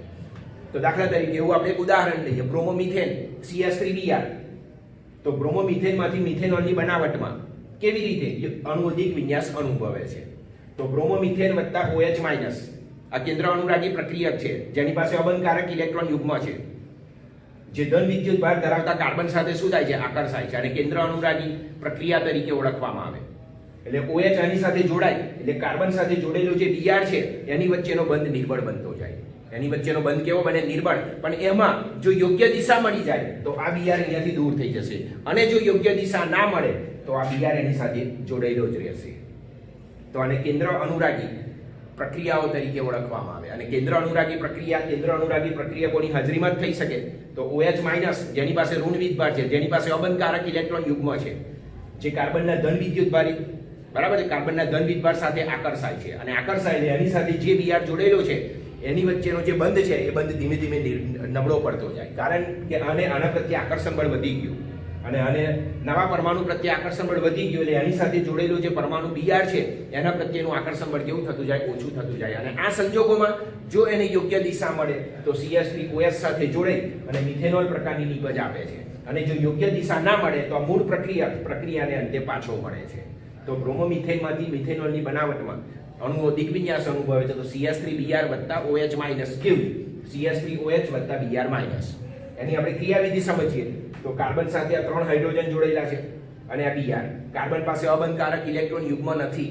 તો દાખલા તરીકે એવું આપણે એક ઉદાહરણ લઈએ, બ્રોમોમિથેન CH3Br. તો બ્રોમોમિથેનમાંથી મિથેનોલની બનાવટમાં કેવી રીતે અણુઓ દિક વિન્યાસ અનુભવે છે. તો બ્રોમોમિથેન વત્તા OH- આ કેન્દ્ર અનુરાગી પ્રક્રિયક છે જેની પાસે અબંધકારક ઇલેક્ટ્રોન યુગ્મ છે, જે ધન વિદ્યુત ભાર ધરાવતા કાર્બન સાથે શું થાય છે, આકર્ષાય છે અને કેન્દ્ર અનુરાગી પ્રક્રિયા તરીકે ઓળખવામાં આવે. એટલે OH આની સાથે જોડાય એટલે કાર્બન સાથે જોડેલો જે Br છે એની વચ્ચેનો બંધ નિર્બળ બનતો જાય. એની વચ્ચેનો બંધ કેવો બને, નિર્બળ. પણ એમાં જો યોગ્ય દિશા મળી જાય તો આ Br અહીંયાથી દૂર થઈ જશે અને જો યોગ્ય દિશા ના મળે તો આ Br એની સાથે જોડાયેલો જ રહેશે. તો આને કેન્દ્ર અનુરાગી પ્રક્રિયાઓ તરીકે ઓળખવામાં આવે. અને કેન્દ્ર અનુરાગી પ્રક્રિયકોની હાજરીમાં જ થઈ શકે. તો OH- જેની પાસે ઋણ વીજભાર છે, જેની પાસે અબંધકારક ઇલેક્ટ્રોન યુગ્મ છે, જે કાર્બનના ધન વિદ્યુતભારિત, બરાબર, કાર્બનના ધન વિદ્યુતભાર સાથે આકર્ષાય છે અને આકર્ષાય એટલે એની સાથે જે Br જોડેલો છે એની વચ્ચેનો જે બંધ છે એ બંધ ધીમે ધીમે નબળો પડતો જાય, કારણ કે આના પ્રત્યે આકર્ષણ બળ વધી ગયું અને આને નવા પરમાણુ પ્રત્યે આકર્ષણ બળ વધી ગયું એટલે એની સાથે જોડેલું જે પરમાણુ Br છે એના પ્રત્યેનું આકર્ષણ બળ કેવું થતું જાય, ઓછું થતું જાય. અને આ સંજોગોમાં જો એને યોગ્ય દિશા મળે તો CH3OH સાથે જોડાઈ અને મિથેનોલ પ્રકારની નિપજ આપે છે. અને જો યોગ્ય દિશા ના મળે તો આ મૂળ પ્રક્રિયાને અંતે પાછો મળે છે. તો બ્રોમોમિથેનમાંથી મિથેનોલની બનાવટમાં અણુઓ દિગ્વિન્યાસ અનુભવે છે. તો CH3Br વત્તા OH- કેવું, CH3OH વત્તા Br-. એની આપણે ક્રિયાવિધિ સમજીએ તો કાર્બન સાથે આ 3 હાઇડ્રોજન જોડાયેલા છે અને આ Br. કાર્બન પાસે અબંધકારક ઇલેક્ટ્રોન યુગ્મ નથી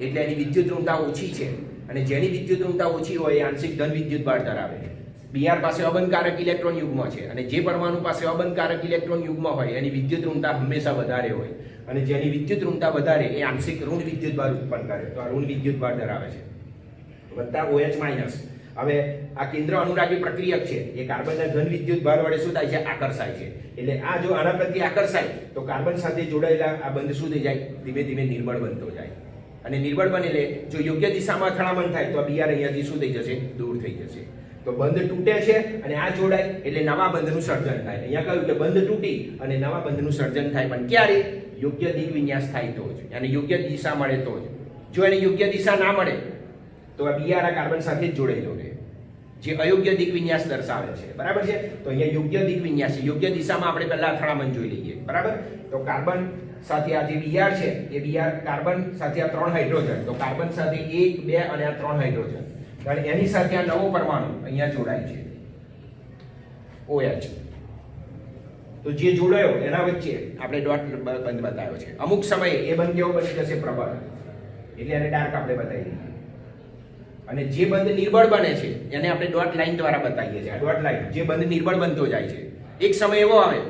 એટલે એની વિદ્યુત ઋણતા ઓછી છે અને જેની વિદ્યુત ઋણતા ઓછી હોય એ આંશિક ધન વિદ્યુત ભાર ધરાવે છે. Br પાસે અબંધકારક ઇલેક્ટ્રોન યુગ્મ છે અને જે પરમાણુ પાસે અબંધકારક ઇલેક્ટ્રોન યુગ્મ હોય એની વિદ્યુત ઋણતા હંમેશા વધારે હોય અને જેની વિદ્યુત ઋણતા વધારે એ આંશિક ઋણ વિદ્યુત ભાર ઉત્પન્ન કરે. તો આ ઋણ વિદ્યુત ભાર ધરાવે છે. વત્તા OH-. હવે આ કેન્દ્ર અનુરાગી પ્રક્રિયક છે એ કાર્બનના ધન વિદ્યુત ભાર વડે શું થાય છે, આકર્ષાય છે. એટલે આ જો આના પ્રત્યે આકર્ષાય તો કાર્બન સાથે જોડાયેલા આ બંધ શું થઈ જાય, ધીમે ધીમે નિર્બળ બનતો જાય અને નિર્બળ બને એટલે જો યોગ્ય દિશામાં અથડામણ થાય તો આ Br અહીંયાથી શું થઈ જશે, દૂર થઈ જશે. તો બંધ તૂટે છે અને આ જોડાય એટલે નવા બંધનું સર્જન થાય. અહીંયા કહ્યું કે બંધ તૂટી અને નવા બંધનું સર્જન થાય, પણ ક્યારે, યોગ્ય દિક વિન્યાસ થાય તો જ, અને યોગ્ય દિશા મળે તો જ. જો એને યોગ્ય દિશા ના મળે તો આ Br આ કાર્બન સાથે જ જોડાયેલો રહે, જે અયોગ્ય દિક વિન્યાસ દર્શાવે છે. બરાબર છે. તો અહીંયા યોગ્ય દિક વિન્યાસ છે, યોગ્ય દિશામાં આપણે પહેલા અથડામણ જોઈ લઈએ. બરાબર. તો કાર્બન સાથે આ જે Br છે એ Br કાર્બન સાથે આ 3 હાઇડ્રોજન, તો કાર્બન સાથે 1, 2 અને આ 3 હાઇડ્રોજન, અને એની સાથે આ નવો પરમાણુ અહીંયા જોડાય છે OH. તો જે જોડાયો એના વચ્ચે આપણે ડોટ બંધ બતાવ્યો છે. અમુક સમયે એ બંધ કેવો બની જશે, પ્રબળ, એટલે એને ડાર્ક આપણે બતાવી દઈએ. અને જે બંધ નિર્બળ બને છે એને આપણે ડોટ લાઈન દ્વારા બતાવીએ છીએ. આ ડોટ લાઈન જે બંધ નિર્બળ બનતો જાય છે, એક સમય એવો આવે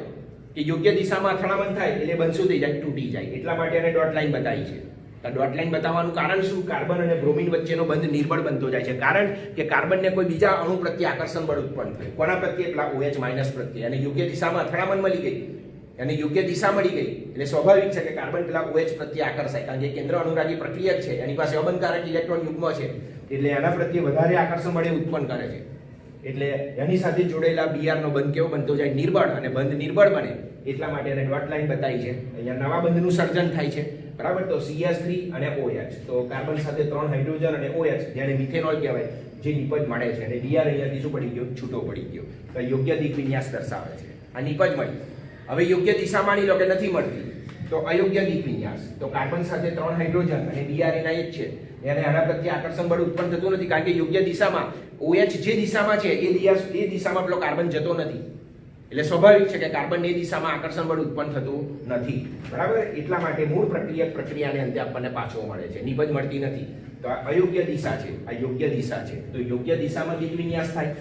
કે યોગ્ય દિશામાં અથડામણ થાય એટલે બંધ શું થઈ જાય, તૂટી જાય. એટલા માટે એને ડોટ લાઈન બતાવી છે. ડોટ લાઈન બતાવવાનું કારણ શું, કાર્બન અને બ્રોમિન વચ્ચેનો બંધ નિર્બળ બનતો જાય છે, કારણ કે કાર્બનને કોઈ બીજા અણુ પ્રત્યે આકર્ષણ બળ ઉત્પન્ન થાય. કોના પ્રત્યે, પેલા OH- પ્રત્યે. અને યોગ્ય દિશામાં અથડામણ મળી ગઈ અને યોગ્ય દિશા મળી ગઈ એટલે સ્વાભાવિક છે કે કાર્બન પેલા OH પ્રત્યે આકર્ષાય, કારણ કે કેન્દ્ર અનુરાગી પ્રક્રિયક છે, એની પાસે અબંધકારક ઇલેક્ટ્રોન યુગ્મ છે એટલે એના પ્રત્યે વધારે આકર્ષણ બળ ઉત્પન્ન કરે છે. એટલે એની સાથે જોડાયેલા Br નો બંધ કેવો બનતો જાય, નિર્બળ. અને બંધ નિર્બળ બને એટલા માટે એને ડોટ લાઈન બતાવી છે. અહીંયા નવા બંધનું સર્જન થાય છે. બરાબર. તો CH3 અને OH, તો કાર્બન સાથે 3 હાઇડ્રોજન અને OH, જેને મિથેનોલ કહેવાય, જે નિપજ મળે છે અને Br અહીંયાથી શું પડી ગયો, છૂટો પડી ગયો. તો યોગ્ય દિક વિન્યાસ દર્શાવે છે. આ નિપજ મળી. હવે યોગ્ય દિશા માની લો કે નથી મળતી તો અયોગ્ય દિક વિન્યાસ. તો કાર્બન સાથે 3 હાઇડ્રોજન અને Br એના એક છે, એને આના પ્રત્યે આકર્ષણ બળ ઉત્પન્ન થતું નથી, કારણ કે યોગ્ય દિશામાં OH જે દિશામાં છે એ દિશામાં પેલો કાર્બન જતો નથી. એટલે સ્વાભાવિક છે કે કાર્બન એ દિશામાં આકર્ષણ બળ ઉત્પન્ન થતું નથી. બરાબર. એટલા માટે મૂળ પ્રક્રિયાને અંતે આપણને પાછો મળે છે, નિપજ મળતી નથી. તો આ અયોગ્ય દિશા છે, આ યોગ્ય દિશા છે. તો યોગ્ય દિશામાં દિક વિન્યાસ થાય,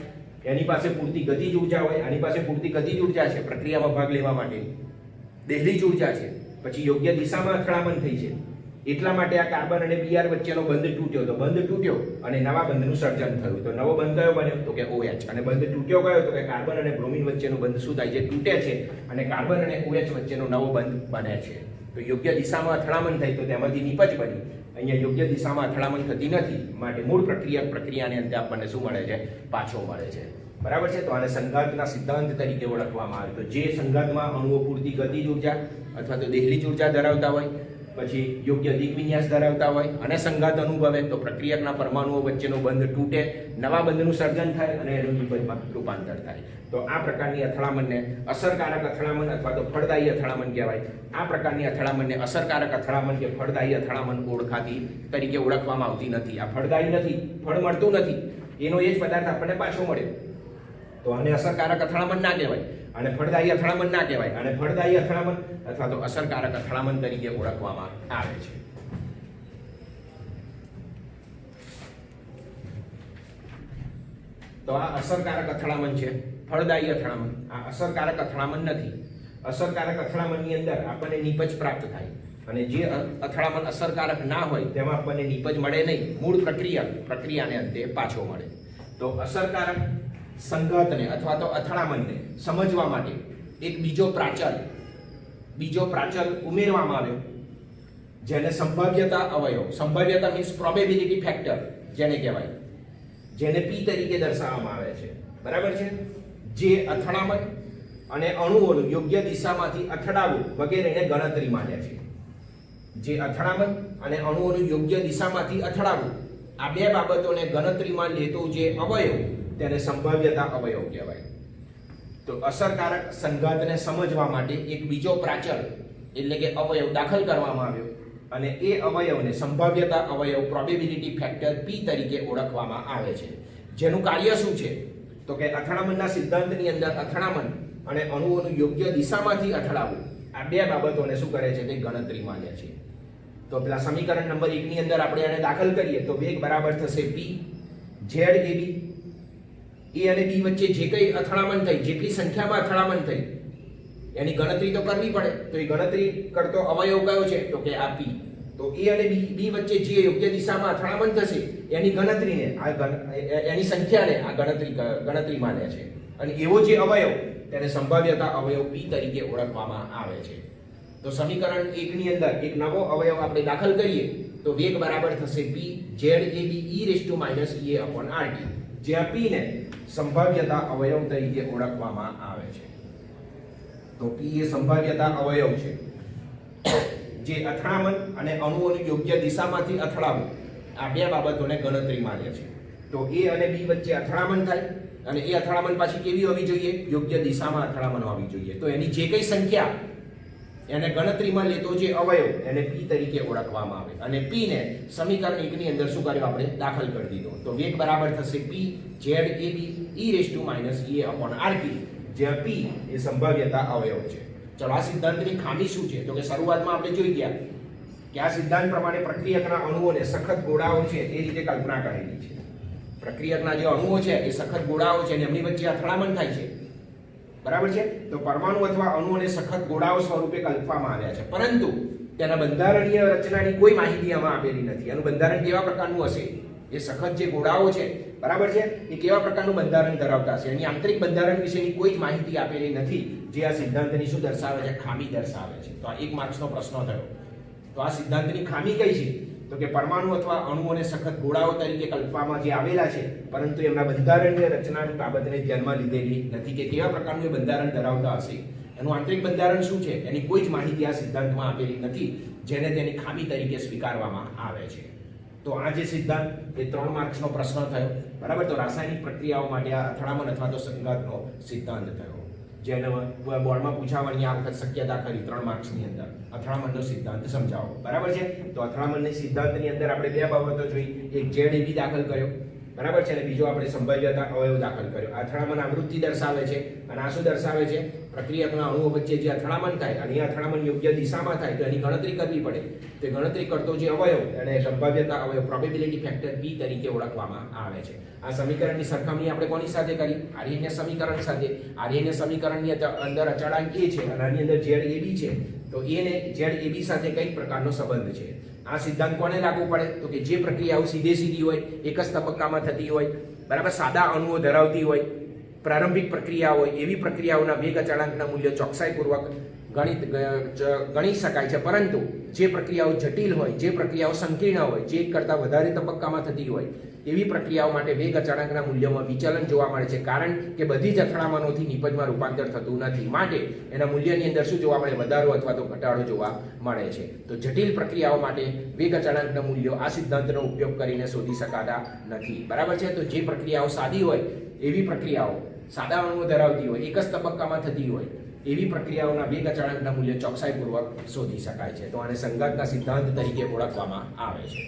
એની પાસે પૂરતી ગતિજ ઉર્જા હોય, આની પાસે પૂરતી ગતિજ ઉર્જા છે પ્રક્રિયામાં ભાગ લેવા માટે, દહેલીજ ઉર્જા છે, પછી યોગ્ય દિશામાં અથડામણ થઈ છે એટલા માટે આ કાર્બન અને Br વચ્ચેનો બંધ તૂટ્યો, તો બંધ તૂટ્યો અને નવા બંધનું સર્જન થયું. તો નવો બંધ કયો બન્યો? તો કે OH. અને બંધ તૂટ્યો કયો? તો કે કાર્બન અને બ્રોમિન વચ્ચેનો બંધ શું થાય છે? તૂટે છે અને કાર્બન અને OH વચ્ચેનો નવો બંધ બને છે. તો યોગ્ય દિશામાં અથડામણ થઈ તો તેમાંથી નિપજ બની. અહીંયા યોગ્ય દિશામાં અથડામણ થતી નથી, માટે મૂળ પ્રક્રિયાને અંતે આપણને શું મળે છે? પાછો મળે છે. બરાબર છે. તો આને સંઘાતના સિદ્ધાંત તરીકે ઓળખવામાં આવે. તો જે સંઘાતમાં અણુઓ પૂરતી ગતિજ ઉર્જા અથવા તો દહેલીજ ઉર્જા ધરાવતા હોય, પછી યોગ્ય દિક વિન્યાસ ધરાવતા હોય અને સંઘાત અનુભવે, તો પ્રક્રિયકના પરમાણુઓ વચ્ચેનો બંધ તૂટે, નવા બંધનું સર્જન થાય અને એનું નિપજમાં રૂપાંતર થાય. તો આ પ્રકારની અથડામણને અસરકારક અથડામણ અથવા તો ફળદાયી અથડામણ કહેવાય. આ પ્રકારની અથડામણને અસરકારક અથડામણ કે ફળદાયી અથડામણ તરીકે ઓળખવામાં આવતી નથી. આ ફળદાયી નથી, ફળ મળતું નથી, એનો એ જ પદાર્થ આપણને પાછો મળે, તો આને અસરકારક અથડામણ ના કહેવાય અને ફળદાયી અથડામણ ના કહેવાય. અને ફળદાયી અથડામણ અથવા તો અસરકારક અથડામણ તરીકે ઓળખવામાં આવે છે. તો આ અસરકારક અથડામણ છે, ફળદાયી અથડામણ. આ અસરકારક અથડામણ નથી. અસરકારક અથડામણની અંદર આપણને નિપજ પ્રાપ્ત થાય અને જે અથડામણ અસરકારક ના હોય તેમાં આપણને નિપજ મળે નહીં, મૂળ પ્રક્રિયાને અંતે પાછો મળે. તો અસરકારક સંઘાતને અથવા તો અથડામણને સમજવા માટે એક બીજો પ્રાચલ ઉમેરવામાં આવ્યો, જેને સંભાવ્યતા અવયવ, સંભાવ્યતા મીન્સ પ્રોબેબિલિટી ફેક્ટર જેને કહેવાય, જેને P તરીકે દર્શાવવામાં આવે છે. બરાબર છે. જે અથડામણ અને અણુઓનું યોગ્ય દિશામાંથી અથડાવવું વગેરેને ગણતરીમાં લે છે. જે અથડામણ અને અણુઓનું યોગ્ય દિશામાંથી અથડાવવું, આ બે બાબતોને ગણતરીમાં લેતો જે અવયવ, તેને સંભાવ્યતા અવયવ કહેવાય. તો અસરકારક સંઘાતને સમજવા માટે એક બીજો પ્રાચલ એટલે કે અવયવ દાખલ કરવામાં આવ્યો અને એ અવયવને સંભાવ્યતા અવયવ પ્રોબેબિલિટી ફેક્ટર P તરીકે ઓળખવામાં આવે છે. જેનું કાર્ય શું છે? તો કે અથડામણના સિદ્ધાંતની અંદર અથડામણ અને અણુઓનું યોગ્ય દિશામાંથી અથડાવવું, આ બે બાબતોને શું કરે છે? તે ગણતરીમાં લે છે. તો પેલા સમીકરણ નંબર 1 ની અંદર આપણે આને દાખલ કરીએ તો વેગ બરાબર થશે P ZAB. A અને B વચ્ચે જે કઈ અથડામણ થઈ, જેટલી સંખ્યામાં અથડામણ થઈ, એની ગણતરી તો કરવી પડે. તો એ ગણતરી કરતો અવયવ કયો છે? તો કે આ P. તો A અને B વચ્ચે જે યોગ્ય દિશામાં અથડામણ થશે એની ગણતરીને એની સંખ્યાને આ ગણતરીમાં લે છે અને એવો જે અવયવ તેને સંભાવ્યતા અવયવ P તરીકે ઓળખવામાં આવે છે. તો સમીકરણ 1 ની અંદર એક નવો અવયવ આપણે દાખલ કરીએ તો વેગ બરાબર થશે P ZAB e−EA/RT, જ્યાં P ને સંભાવ્યતા અવયવ તરીકે ઓળખવામાં આવે છે. તો P એ સંભાવ્યતા અવયવ છે જે અથડામણ અને અણુઓની યોગ્ય દિશામાંથી અથડાવવું, આ બે બાબતોને ગણતરીમાં લે છે. તો A અને B વચ્ચે અથડામણ થાય અને એ અથડામણ પાછી કેવી હોવી જોઈએ? યોગ્ય દિશામાં અથડામણ હોવી જોઈએ. તો એની જે કઈ સંખ્યા એને ગણતરીમાં લેતો જે અવયવ એને P તરીકે ઓળખવામાં આવે અને P ને સમીકરણ 1 ની અંદર શું કર્યું? આપણે દાખલ કરી દીધો. તો વેગ બરાબર થશે P ZAB e−EA/RT, જ્યાં P એ સંભાવ્યતા અવયવ છે. ચલો, આ સિદ્ધાંતની ખામી શું છે? તો કે શરૂઆતમાં આપણે જોઈ ગયા કે આ સિદ્ધાંત પ્રમાણે પ્રક્રિયકના અણુઓને સખત ગોળાઓ છે એ રીતે કલ્પના કરેલી છે. પ્રક્રિયકના જે અણુઓ છે એ સખત ગોળાઓ છે અને એમની વચ્ચે અથડામણ થાય છે. બરાબર છે. તો પરમાણુ અથવા અણુઓને સખત ગોળાઓ સ્વરૂપે કલ્પવામાં આવ્યા છે, પરંતુ તેના બંધારણીય રચનાની કોઈ માહિતી આમાં આપેલી નથી. એનું બંધારણ કેવા પ્રકારનું હશે? એ સખત જે ગોળાઓ છે, બરાબર છે, એ કેવા પ્રકારનું બંધારણ ધરાવતા છે, એની આંતરિક બંધારણ વિશેની કોઈ જ માહિતી આપેલી નથી, જે આ સિદ્ધાંતની શું દર્શાવે છે? ખામી દર્શાવે છે. તો આ 1 માર્ક્સનો પ્રશ્ન થયો. તો આ સિદ્ધાંતની ખામી કઈ છે? તો કે પરમાણુ અથવા અણુઓને સખત ગોળાઓ તરીકે કલ્પવામાં જે આવેલા છે, પરંતુ એમના બંધારણીય રચનાની બાબતને ધ્યાનમાં લીધેલી નથી કે કેવા પ્રકારનું એ બંધારણ ધરાવતા હશે, એનું આંતરિક બંધારણ શું છે, એની કોઈ જ માહિતી આ સિદ્ધાંતમાં આપેલી નથી, જેને તેની ખામી તરીકે સ્વીકારવામાં આવે છે. તો આ જે સિદ્ધાંત એ 3 માર્ક્સનો પ્રશ્ન થયો. બરાબર. તો રાસાયણિક પ્રક્રિયાઓ માટે આ અથડામણ અથવા તો સંઘાતનો સિદ્ધાંત થયો, જેને બોર્ડમાં પૂછાવાની આ વખત શક્યતા કરી 3 માર્ક્સની અંદર. અથડામણનો સિદ્ધાંત સમજાવો. બરાબર છે. તો અથડામણની સિદ્ધાંતની અંદર આપણે બે બાબતો જોઈ. એક ZAB દાખલ કર્યો, બરાબર છે, અને બીજો આપણે સંભાવ્યતા અવયવ દાખલ કર્યો. અથડામણ આવૃત્તિ દર્શાવે છે અને આ શું દર્શાવે છે? પ્રક્રિયકના અણુઓ વચ્ચે જે અથડામણ થાય અને એ અથડામણ યોગ્ય દિશામાં થાય તો એની ગણતરી કરવી પડે. તે ગણતરી કરતો જે અવયવ એને સંભાવ્યતા અવયવ પ્રોબેબિલિટી ફેક્ટર P તરીકે ઓળખવામાં આવે છે. આ સમીકરણની સરખામણી આપણે કોની સાથે કરી? આર્યન સમીકરણ સાથે. આર્યન સમીકરણની અંદર અચળાંક a છે અને આની અંદર ZAB છે. તો a ને ZAB સાથે કઈ પ્રકારનો સંબંધ છે? આ સિદ્ધાંત કોને લાગુ પડે? તો કે જે પ્રક્રિયાઓ સીધી હોય, એક જ તબક્કામાં થતી હોય, બરાબર, સાદા અણુઓ ધરાવતી હોય, પ્રારંભિક પ્રક્રિયા હોય, એવી પ્રક્રિયાઓના વેગ અચળાંકના મૂલ્યો ચોકસાઈપૂર્વક ગણી શકાય છે. પરંતુ જે પ્રક્રિયાઓ જટિલ હોય, જે પ્રક્રિયાઓ સંકીર્ણ હોય, જે એક કરતાં વધારે તબક્કામાં થતી હોય, એવી પ્રક્રિયાઓ માટે વેગ અચળાંકના મૂલ્યોમાં વિચલન જોવા મળે છે. કારણ કે બધી જ અથડામણોથી નિપજમાં રૂપાંતર થતું નથી. માટે એના મૂલ્યની અંદર શું જોવા મળે? વધારો અથવા તો ઘટાડો જોવા મળે છે. તો જટિલ પ્રક્રિયાઓ માટે વેગ અચળાંકના મૂલ્યો આ સિદ્ધાંતનો ઉપયોગ કરીને શોધી શકાતા નથી. બરાબર છે? તો જે પ્રક્રિયાઓ સાદી હોય, એવી પ્રક્રિયાઓ સાદા અણુઓ ધરાવતી હોય, એક જ તબક્કામાં થતી હોય, એવી પ્રક્રિયાઓના વેગ અચળાંકના મૂલ્ય ચોકસાઈપૂર્વક શોધી શકાય છે. તો આને સંઘાતના સિદ્ધાંત તરીકે ઓળખવામાં આવે છે.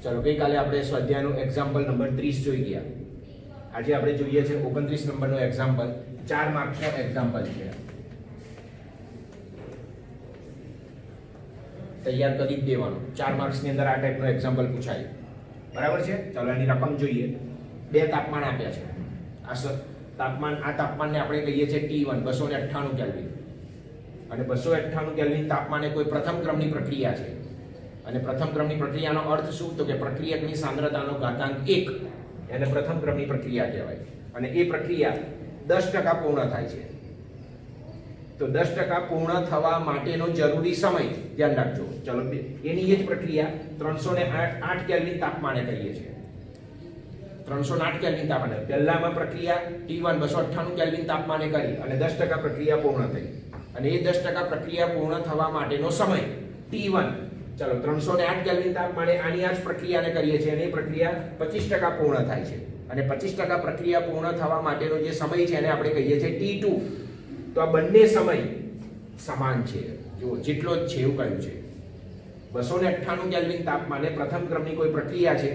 ચલો, ગઈકાલે આપણે સ્વાધ્યાયનું એક્ઝામ્પલ નંબર 30 જોઈ ગયા. આજે આપણે જોઈએ છે 29 નંબરનો એક્ઝામ્પલ. 4 માર્ક્સનો એક્ઝામ્પલ છે. તૈયાર કરી જ દેવાનું. 4 માર્ક્સની અંદર આ ટાઈપનો એક્ઝામ્પલ પૂછાય. બરાબર છે? ચાલો, એની રકમ જોઈએ. 2 તાપમાન આપ્યા છે. આ તાપમાનને આપણે કહીએ છીએ T1 298 કેલ્વિન, અને 298 કેલ્વિન તાપમાને કોઈ પ્રથમ ક્રમની પ્રક્રિયા છે. અને પ્રથમ ક્રમની પ્રક્રિયાનો અર્થ શું? તો કે પ્રક્રિયકની સાંદ્રતાનો ઘાતાંક 1, એને પ્રથમ ક્રમની પ્રક્રિયા કહેવાય. અને એ પ્રક્રિયા 10% પૂર્ણ થાય છે. તો 10% પૂર્ણ થવા માટેનો જરૂરી સમય ધ્યાન રાખજો. ચલો, એની એ જ પ્રક્રિયા 308 કેલ્વિન તાપમાને કરીએ છીએ. 308 કેલ્વિન તાપમાને પહેલામાં પ્રક્રિયા T1 298 કેલ્વિન તાપમાને કરી અને 10% પ્રક્રિયા પૂર્ણ થઈ. અને એ 10% પ્રક્રિયા પૂર્ણ થવા માટેનો સમય T1, ચલો 308 કેલ્વિન તાપમાને આની આ જ પ્રક્રિયાને કરીએ છીએ અને એ પ્રક્રિયા 25% પૂર્ણ થાય છે. અને 25% પ્રક્રિયા પૂર્ણ થવા માટેનો જે સમય છે એને આપણે કહીએ છીએ T2. તો આ બંને સમય સમાન છે. જુઓ, જેટલો જ છે એવું કહ્યું છે. 298 કેલ્વિન તાપમાને પ્રથમ ક્રમની કોઈ પ્રક્રિયા છે,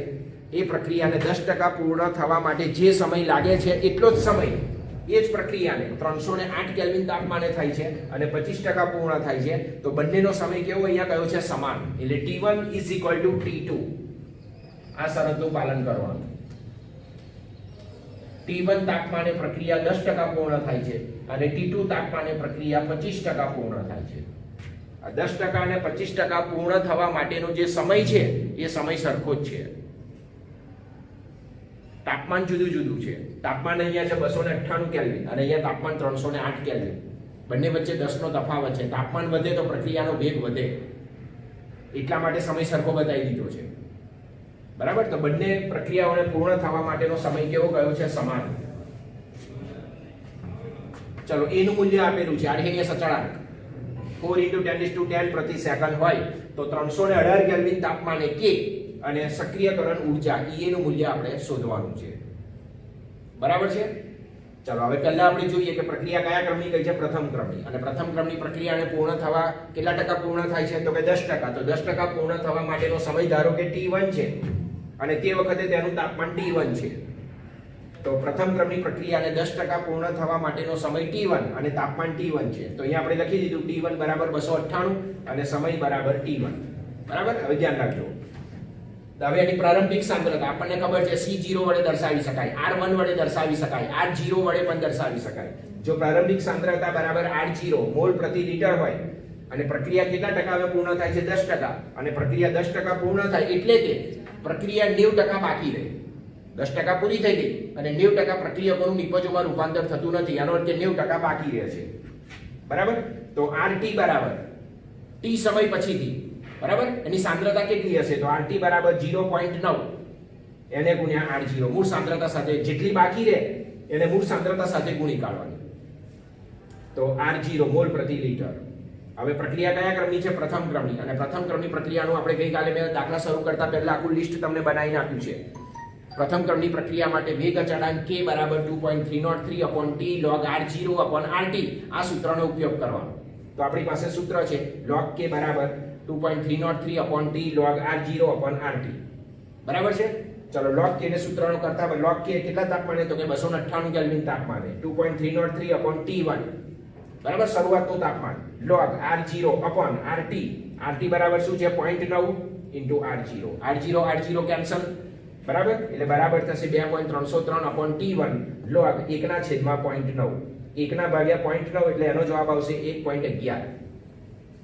એ પ્રક્રિયાને 10% પૂર્ણ થવા માટે જે સમય લાગે છે એટલો જ સમય એ જ પ્રક્રિયાને 308 કેલ્વિન તાપમાને થાય છે અને 25% પૂર્ણ થાય છે. તો બંનેનો સમય કેવો અહીંયા કયો છે? સમાન. એટલે T1 = T2. આ શરતનું પાલન કરવાનું. T1 તાપમાને પ્રક્રિયા 10% પૂર્ણ થાય છે અને T2 તાપમાને પ્રક્રિયા 25% પૂર્ણ થાય છે. આ 10% અને 25% પૂર્ણ થવા માટેનો જે સમય છે એ સમય સરખો જ છે. તાપમાન જુદું છે. તાપમાન અહીંયા છે 298 કેલ્વિન અને અહીંયા તાપમાન 308 કેલ્વિન. બંને વચ્ચે 10 નો તફાવત છે. તાપમાન વધે તો પ્રક્રિયાનો વેગ વધે, એટલા માટે સમય સરખો બતાવી દીધો છે. બરાબર? તો બંને પ્રક્રિયાઓને પૂર્ણ થવા માટેનો સમય કેવો કયો છે? સમાન. ચલો, A નું મૂલ્ય આપેલું છે. આર્હેનિયસ અચળાંક 4 × 10⁻10 પ્રતિ સેકન્ડ હોય તો 318 કેલ્વિન તાપમાને K અને સક્રિયકરણ ઊર્જા E નું મૂલ્ય આપણે શોધવાનું છે. બરાબર છે? ચલો, હવે પહેલા આપણે જોઈએ કે પ્રક્રિયા કયા ક્રમની કઈ છે? પ્રથમ ક્રમની. અને પ્રથમ ક્રમની પ્રક્રિયાને પૂર્ણ થવા કેટલા ટકા પૂર્ણ થાય છે? તો કે 10%. તો 10% પૂર્ણ થવા માટેનો સમય ધારો કે T1 છે અને તે વખતે તેનું તાપમાન T1 છે. તો પ્રથમ ક્રમની પ્રક્રિયાને 10% પૂર્ણ થવા માટેનો સમય T1 અને તાપમાન T1 છે. તો અહીંયા આપણે લખી દીધું T1 = 298 અને સમય બરાબર T1. બરાબર? હવે ધ્યાન રાખજો. હવે એની પ્રારંભિક સાંદ્રતા આપણને ખબર છે C0 વડે દર્શાવી શકાય, R1 વડે દર્શાવી શકાય, R0 વડે પણ દર્શાવી શકાય. જો પ્રારંભિક સાંદ્રતા બરાબર R0 મોલ પ્રતિ લિટર હોય અને પ્રક્રિયા કેટલા ટકા હવે પૂર્ણ થાય છે? 10%. અને પ્રક્રિયા 10% પૂર્ણ થાય એટલે કે પ્રક્રિયા 90% બાકી રહે. 10% પૂરી થઈ ગઈ અને 90% પ્રક્રિયકોનું નિપજોમાં રૂપાંતર થતું નથી. આનો અર્થ 90% બાકી રહે છે. બરાબર? તો RT બરાબર T સમય પછીથી, બરાબર, એની સાંદ્રતા કેટલી હશે? તો RT બરાબર 0.9 એને ગુણ્યા R0. મૂળ સાંદ્રતા સાથે જેટલી બાકી રહે એને મૂળ સાંદ્રતા સાથે ગુણી કાઢવાની. તો R0 મોલ પ્રતિ લિટર. હવે પ્રક્રિયા કયા ક્રમની છે? પ્રથમ ક્રમની. અને પ્રથમ ક્રમની પ્રક્રિયાનું આપણે ગઈકાલે મેં દાખલા શરૂ કરતા પહેલા આખું લિસ્ટ તમને બનાવીને આપ્યું છે. પ્રથમ ક્રમની પ્રક્રિયા માટે વેગ અચળાંક K બરાબર 2.303/T log R0/RT. આ સૂત્રનો ઉપયોગ કરવાનો. તો આપણી પાસે સૂત્ર છે log K બરાબર 2.303/T log R0/RT. બરાબર છે? ચલો log k ને સૂત્રનો કરતા log k કેટલા તાપમાને તો કે 298 કેલ્વિન તાપમાને 2.303 upon T1 બરાબર શરૂઆતનું તાપમાન log R0 upon RT RT બરાબર શું છે 0.9 into R0 R0 કેન્સલ બરાબર એટલે બરાબર થશે 2.303 upon T1 log 1 ના છેદમાં 0.9 1 ના ભાગ્યા 0.9 એટલે એનો જવાબ આવશે 1.11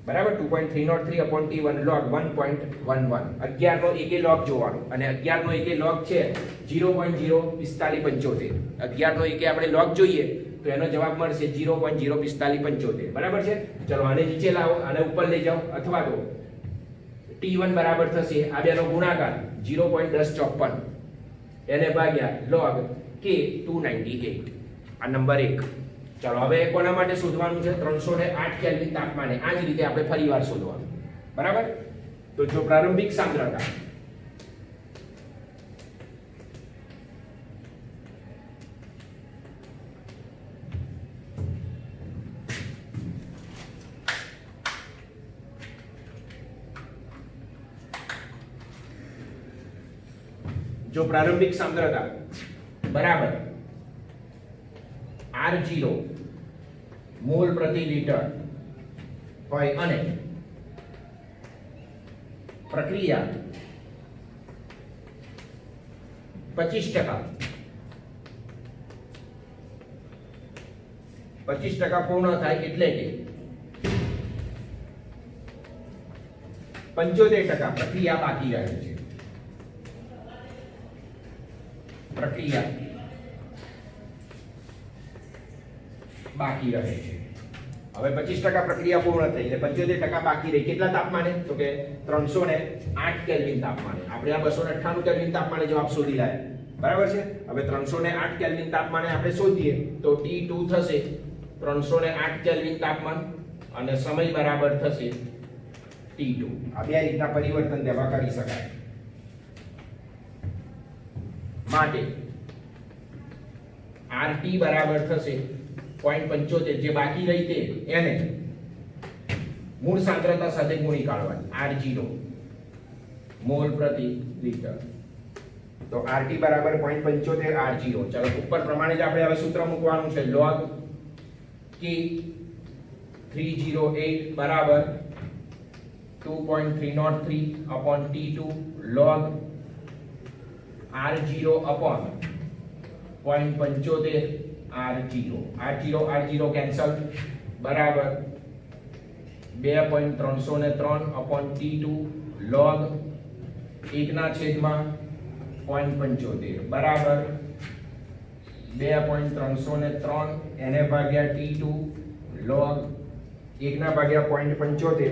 બરાબર 2.303 upon T1 log 1.11 11 નો એકે log જોવાનો અને 11 નો એકે log છે 0.04575 11 નો એકે આપણે log જોઈએ તો એનો જવાબ મળશે 0.04575 બરાબર છે ચલો આને નીચે લાવો આને ઉપર લઈ જાઓ અથવા તો T1 બરાબર થશે આ બેનો ગુણાકાર 0.1054 એને ભાગ્યા log k 298 આ નંબર 1 ચાલો હવે કોના માટે શોધવાનું છે 308 કેલ્વિન તાપમાને આ જ રીતે આપણે ફરીવાર શોધવાનું બરાબર તો જો પ્રારંભિક સાંદ્રતા બરાબર R0 મોલ પ્રતિ લિટર હોય અને પ્રક્રિયા 25% પૂર્ણ થાય એટલે કે 75% પ્રક્રિયા બાકી રહે છે પ્રક્રિયા બાકી રહે છે હવે 25% પ્રક્રિયા પૂર્ણ થઈ એટલે 75% બાકી રહી કેટલા તાપમાને તો કે 308 કેલ્વિન તાપમાને આપણે આ 298 કેલ્વિન તાપમાને જવાબ શોધી લાયા બરાબર છે હવે 308 કેલ્વિન તાપમાને આપણે શોધીએ તો T2 થશે 308 કેલ્વિન તાપમાન અને સમય બરાબર થશે T2 આ બે રીતના પરિવર્તન તેમાં કરી શકાય માટે RT બરાબર થશે 0.75 જે બાકી રહી તે એને મૂળ સાંદ્રતા સાથે ગુણી કાઢવાની R0 મોલ પ્રતિ લિટર તો RT બરાબર 0.75 R0 ચલો ઉપર પ્રમાણે જ આપણે હવે સૂત્ર મૂકવાનું છે log k 308 બરાબર 2.303 upon T2 log R0 upon 0.75 R0 cancel બરાબર 2.303 upon T2 log 1 ના છેદમાં 0.75 બરાબર 2.303 એને ભાગ્યા T2 log 1 ના ભાગ્યા 0.75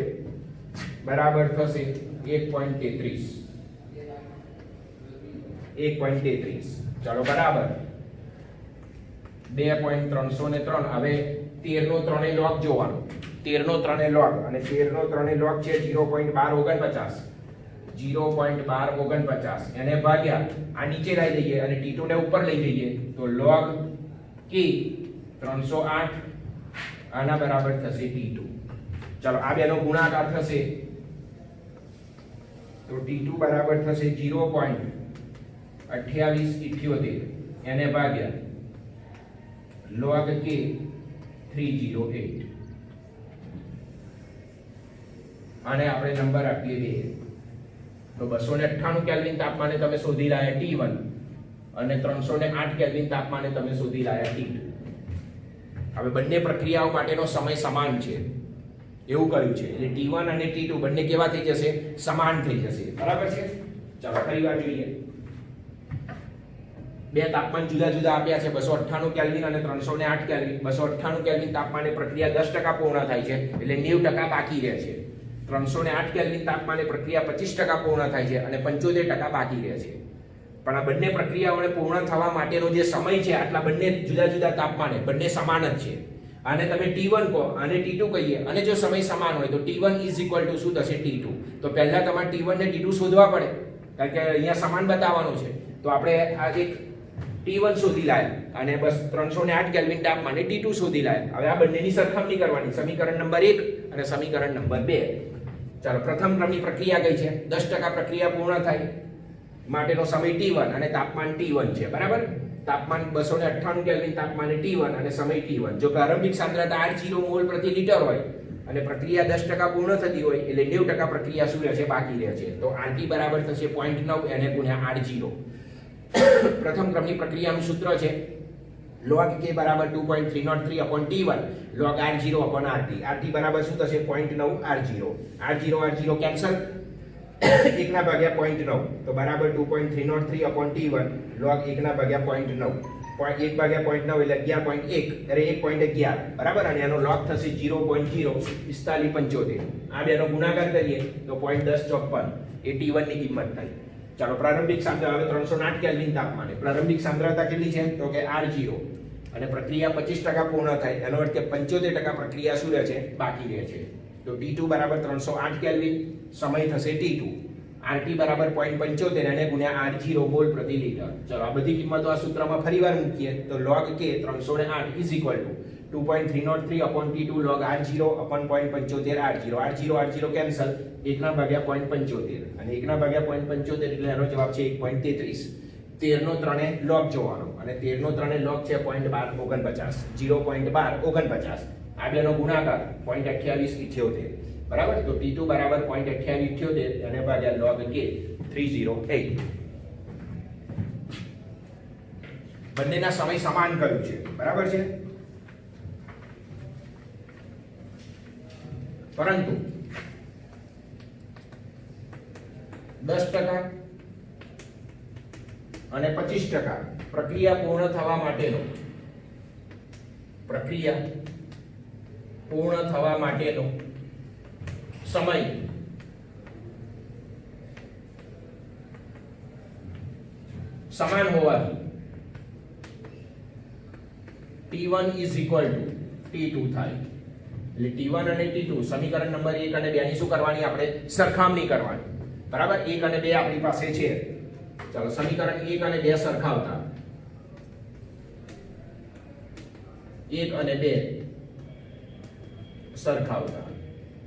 બરાબર થશે 1.33 ચાલો બરાબર 2.303 હવે 13 નો 3 log જોવાનો 13 નો 3 log અને 13 નો 3 log છે 0.1249 એને ભાગ્યા આ નીચે લઈ જઈએ અને T2 ને ઉપર લઈ જઈએ તો log k 308 આના બરાબર થશે T2 ચાલો આ બેનો ગુણાકાર થશે તો T2 બરાબર થશે 0.2878 એને ભાગ્યા log k 308 આને આપણે નંબર આપીએ 2 તો 298 કેલ્વિન તાપમાને તમે શોધી લાયા T1 અને 308 કેલ્વિન તાપમાને તમે શોધી લાયા T2 હવે બંને પ્રક્રિયાઓ માટેનો સમય સમાન છે એવું કહ્યું છે એટલે T1 અને T2 બંને કેવા થઈ જશે સમાન થઈ જશે બરાબર છે ચાલો ફરીવાર જોઈએ બે તાપમાન જુદા જુદા આપ્યા છે 298 કેલ્વિન અને 308 કેલ્વિન 298 કેલ્વિન તાપમાને પ્રક્રિયા 10% પૂર્ણ થાય છે એટલે 90% બાકી રહે છે 308 કેલ્વિન તાપમાને પ્રક્રિયા 25% પૂર્ણ થાય છે અને 75% બાકી રહે છે પણ આ બંને પ્રક્રિયાઓને પૂર્ણ થવા માટેનો જે સમય છે આટલા બંને જુદા જુદા તાપમાને બંને સમાન જ છે આને તમે T1 કહો અને T2 કહીએ અને જો સમય સમાન હોય તો T1 શું થશે T2 તો પહેલા તમારે T1 ને T2 શોધવા પડે કારણ કે અહીંયા સમાન બતાવવાનું છે તો આપણે આ એક T1 શોધી લાયા અને બસ 308 કેલ્વિન તાપમાને T2 શોધી લાયા હવે આ બંનેની સરખામણી કરવાની સમીકરણ નંબર 1 અને સમીકરણ નંબર 2 ચાલો પ્રથમ ક્રમની પ્રક્રિયા કઈ છે 10% પ્રક્રિયા પૂર્ણ થાય માટેનો સમય t1 અને તાપમાન t1 છે, બરાબર. તાપમાન 298 કેલ્વિન તાપમાને t1 અને સમય t1. જો પ્રારંભિક સાંદ્રતા R0 મોલ પ્રતિ લિટર હોય અને પ્રક્રિયા 10% પૂર્ણ થતી હોય એટલે 90% પ્રક્રિયા શું રહે છે, બાકી રહે છે. તો RT બરાબર થશે 0.9 એને ગુણ્યા R0. પ્રથમ ક્રમની પ્રક્રિયાનું સૂત્ર છે log k બરાબર 2.303/t1 log R0 RT. RT બરાબર શું થશે, 0.9 R0. R0 કેન્સલ, 1/0.9 તો બરાબર 2.303/t1 log 1/0.9. 1/0.9 એટલે 11.1 અરે 1.11 બરાબર, અને એનો log થશે 0.04575. આ બેનો ગુણાકાર કરીએ તો 0.1054 એ t1 ની કિંમત થાય. ચાલો પ્રારંભિક સાંદ્રતા હવે 308 કેલ્વિન તાપમાને પ્રારંભિક સાંદ્રતા કેટલી છે, તો કે R0 અને પ્રક્રિયા 25% પૂર્ણ થાય એનો અર્થ કે 75% પ્રક્રિયા શું રહે છે, બાકી રહે છે. તો T2 બરાબર 308 કેલ્વિન, સમય થશે T2. RT બરાબર 0.75 અને ગુણ્યા R0 મોલ પ્રતિ લિટર. ચલો આ બધી કિંમતો આ સૂત્રમાં ફરીવાર મૂકીએ તો log k 308 is equal to 2.303/T2 log R0 0.75 R0 cancel, 1/0.75 અને 1/0.75 એટલે એનો જવાબ છે 1.33. 13 નો 3 log જોવાનો અને 13 નો 3 log છે 0.1249 0.1249. આ બેનો ગુણાકાર 0.2878 બરાબર. તો T2 બરાબર 0.2878 અને ભાગ્યા log k 308. બંનેના સમય સમાન કર્યું છે, બરાબર છે. પરંતુ 10% અને 25% પ્રક્રિયા પૂર્ણ થવા માટેનો સમય સમાન હોવાથી T1 is equal to T2 થાય. એટલે T1 અને T2 સમીકરણ નંબર 1 અને 2 ની શું કરવાની, આપણે સરખામણી કરવાની, બરાબર. 1 અને 2 આપણી પાસે છે. ચાલો સમીકરણ 1 અને 2 સરખાવતા 1 અને 2 સરખાવતા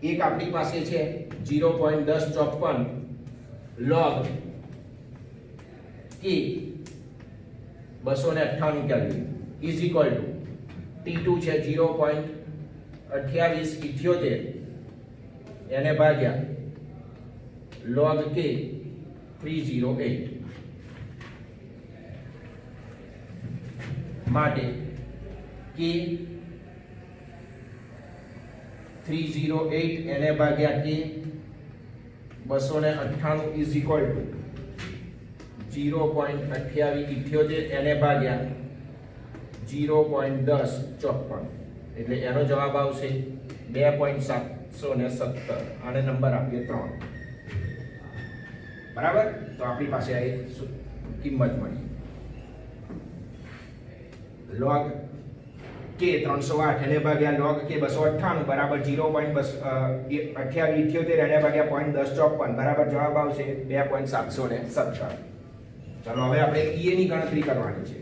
1 આપણી પાસે છે 0.1054 log k 298 kelvin is equal to T2 છે 0.2878 એને ભાગ્યા log k 308 માટે k 308 એને ભાગ્યા k 298 is equal to 0.2878 એને ભાગ્યા 0.1054 એટલે એનો જવાબ આવશે 2.717. આને નંબર આપીએ 3, બરાબર. તો આપણી પાસે આ એક કિંમત મળી. log k 308 એને ભાગ્યા log k 298 બરાબર 0.2878 એને ભાગ્યા 0.1054 બરાબર જવાબ આવશે 2.717. ચાલો હવે આપણે E ની ગણતરી કરવાની છે.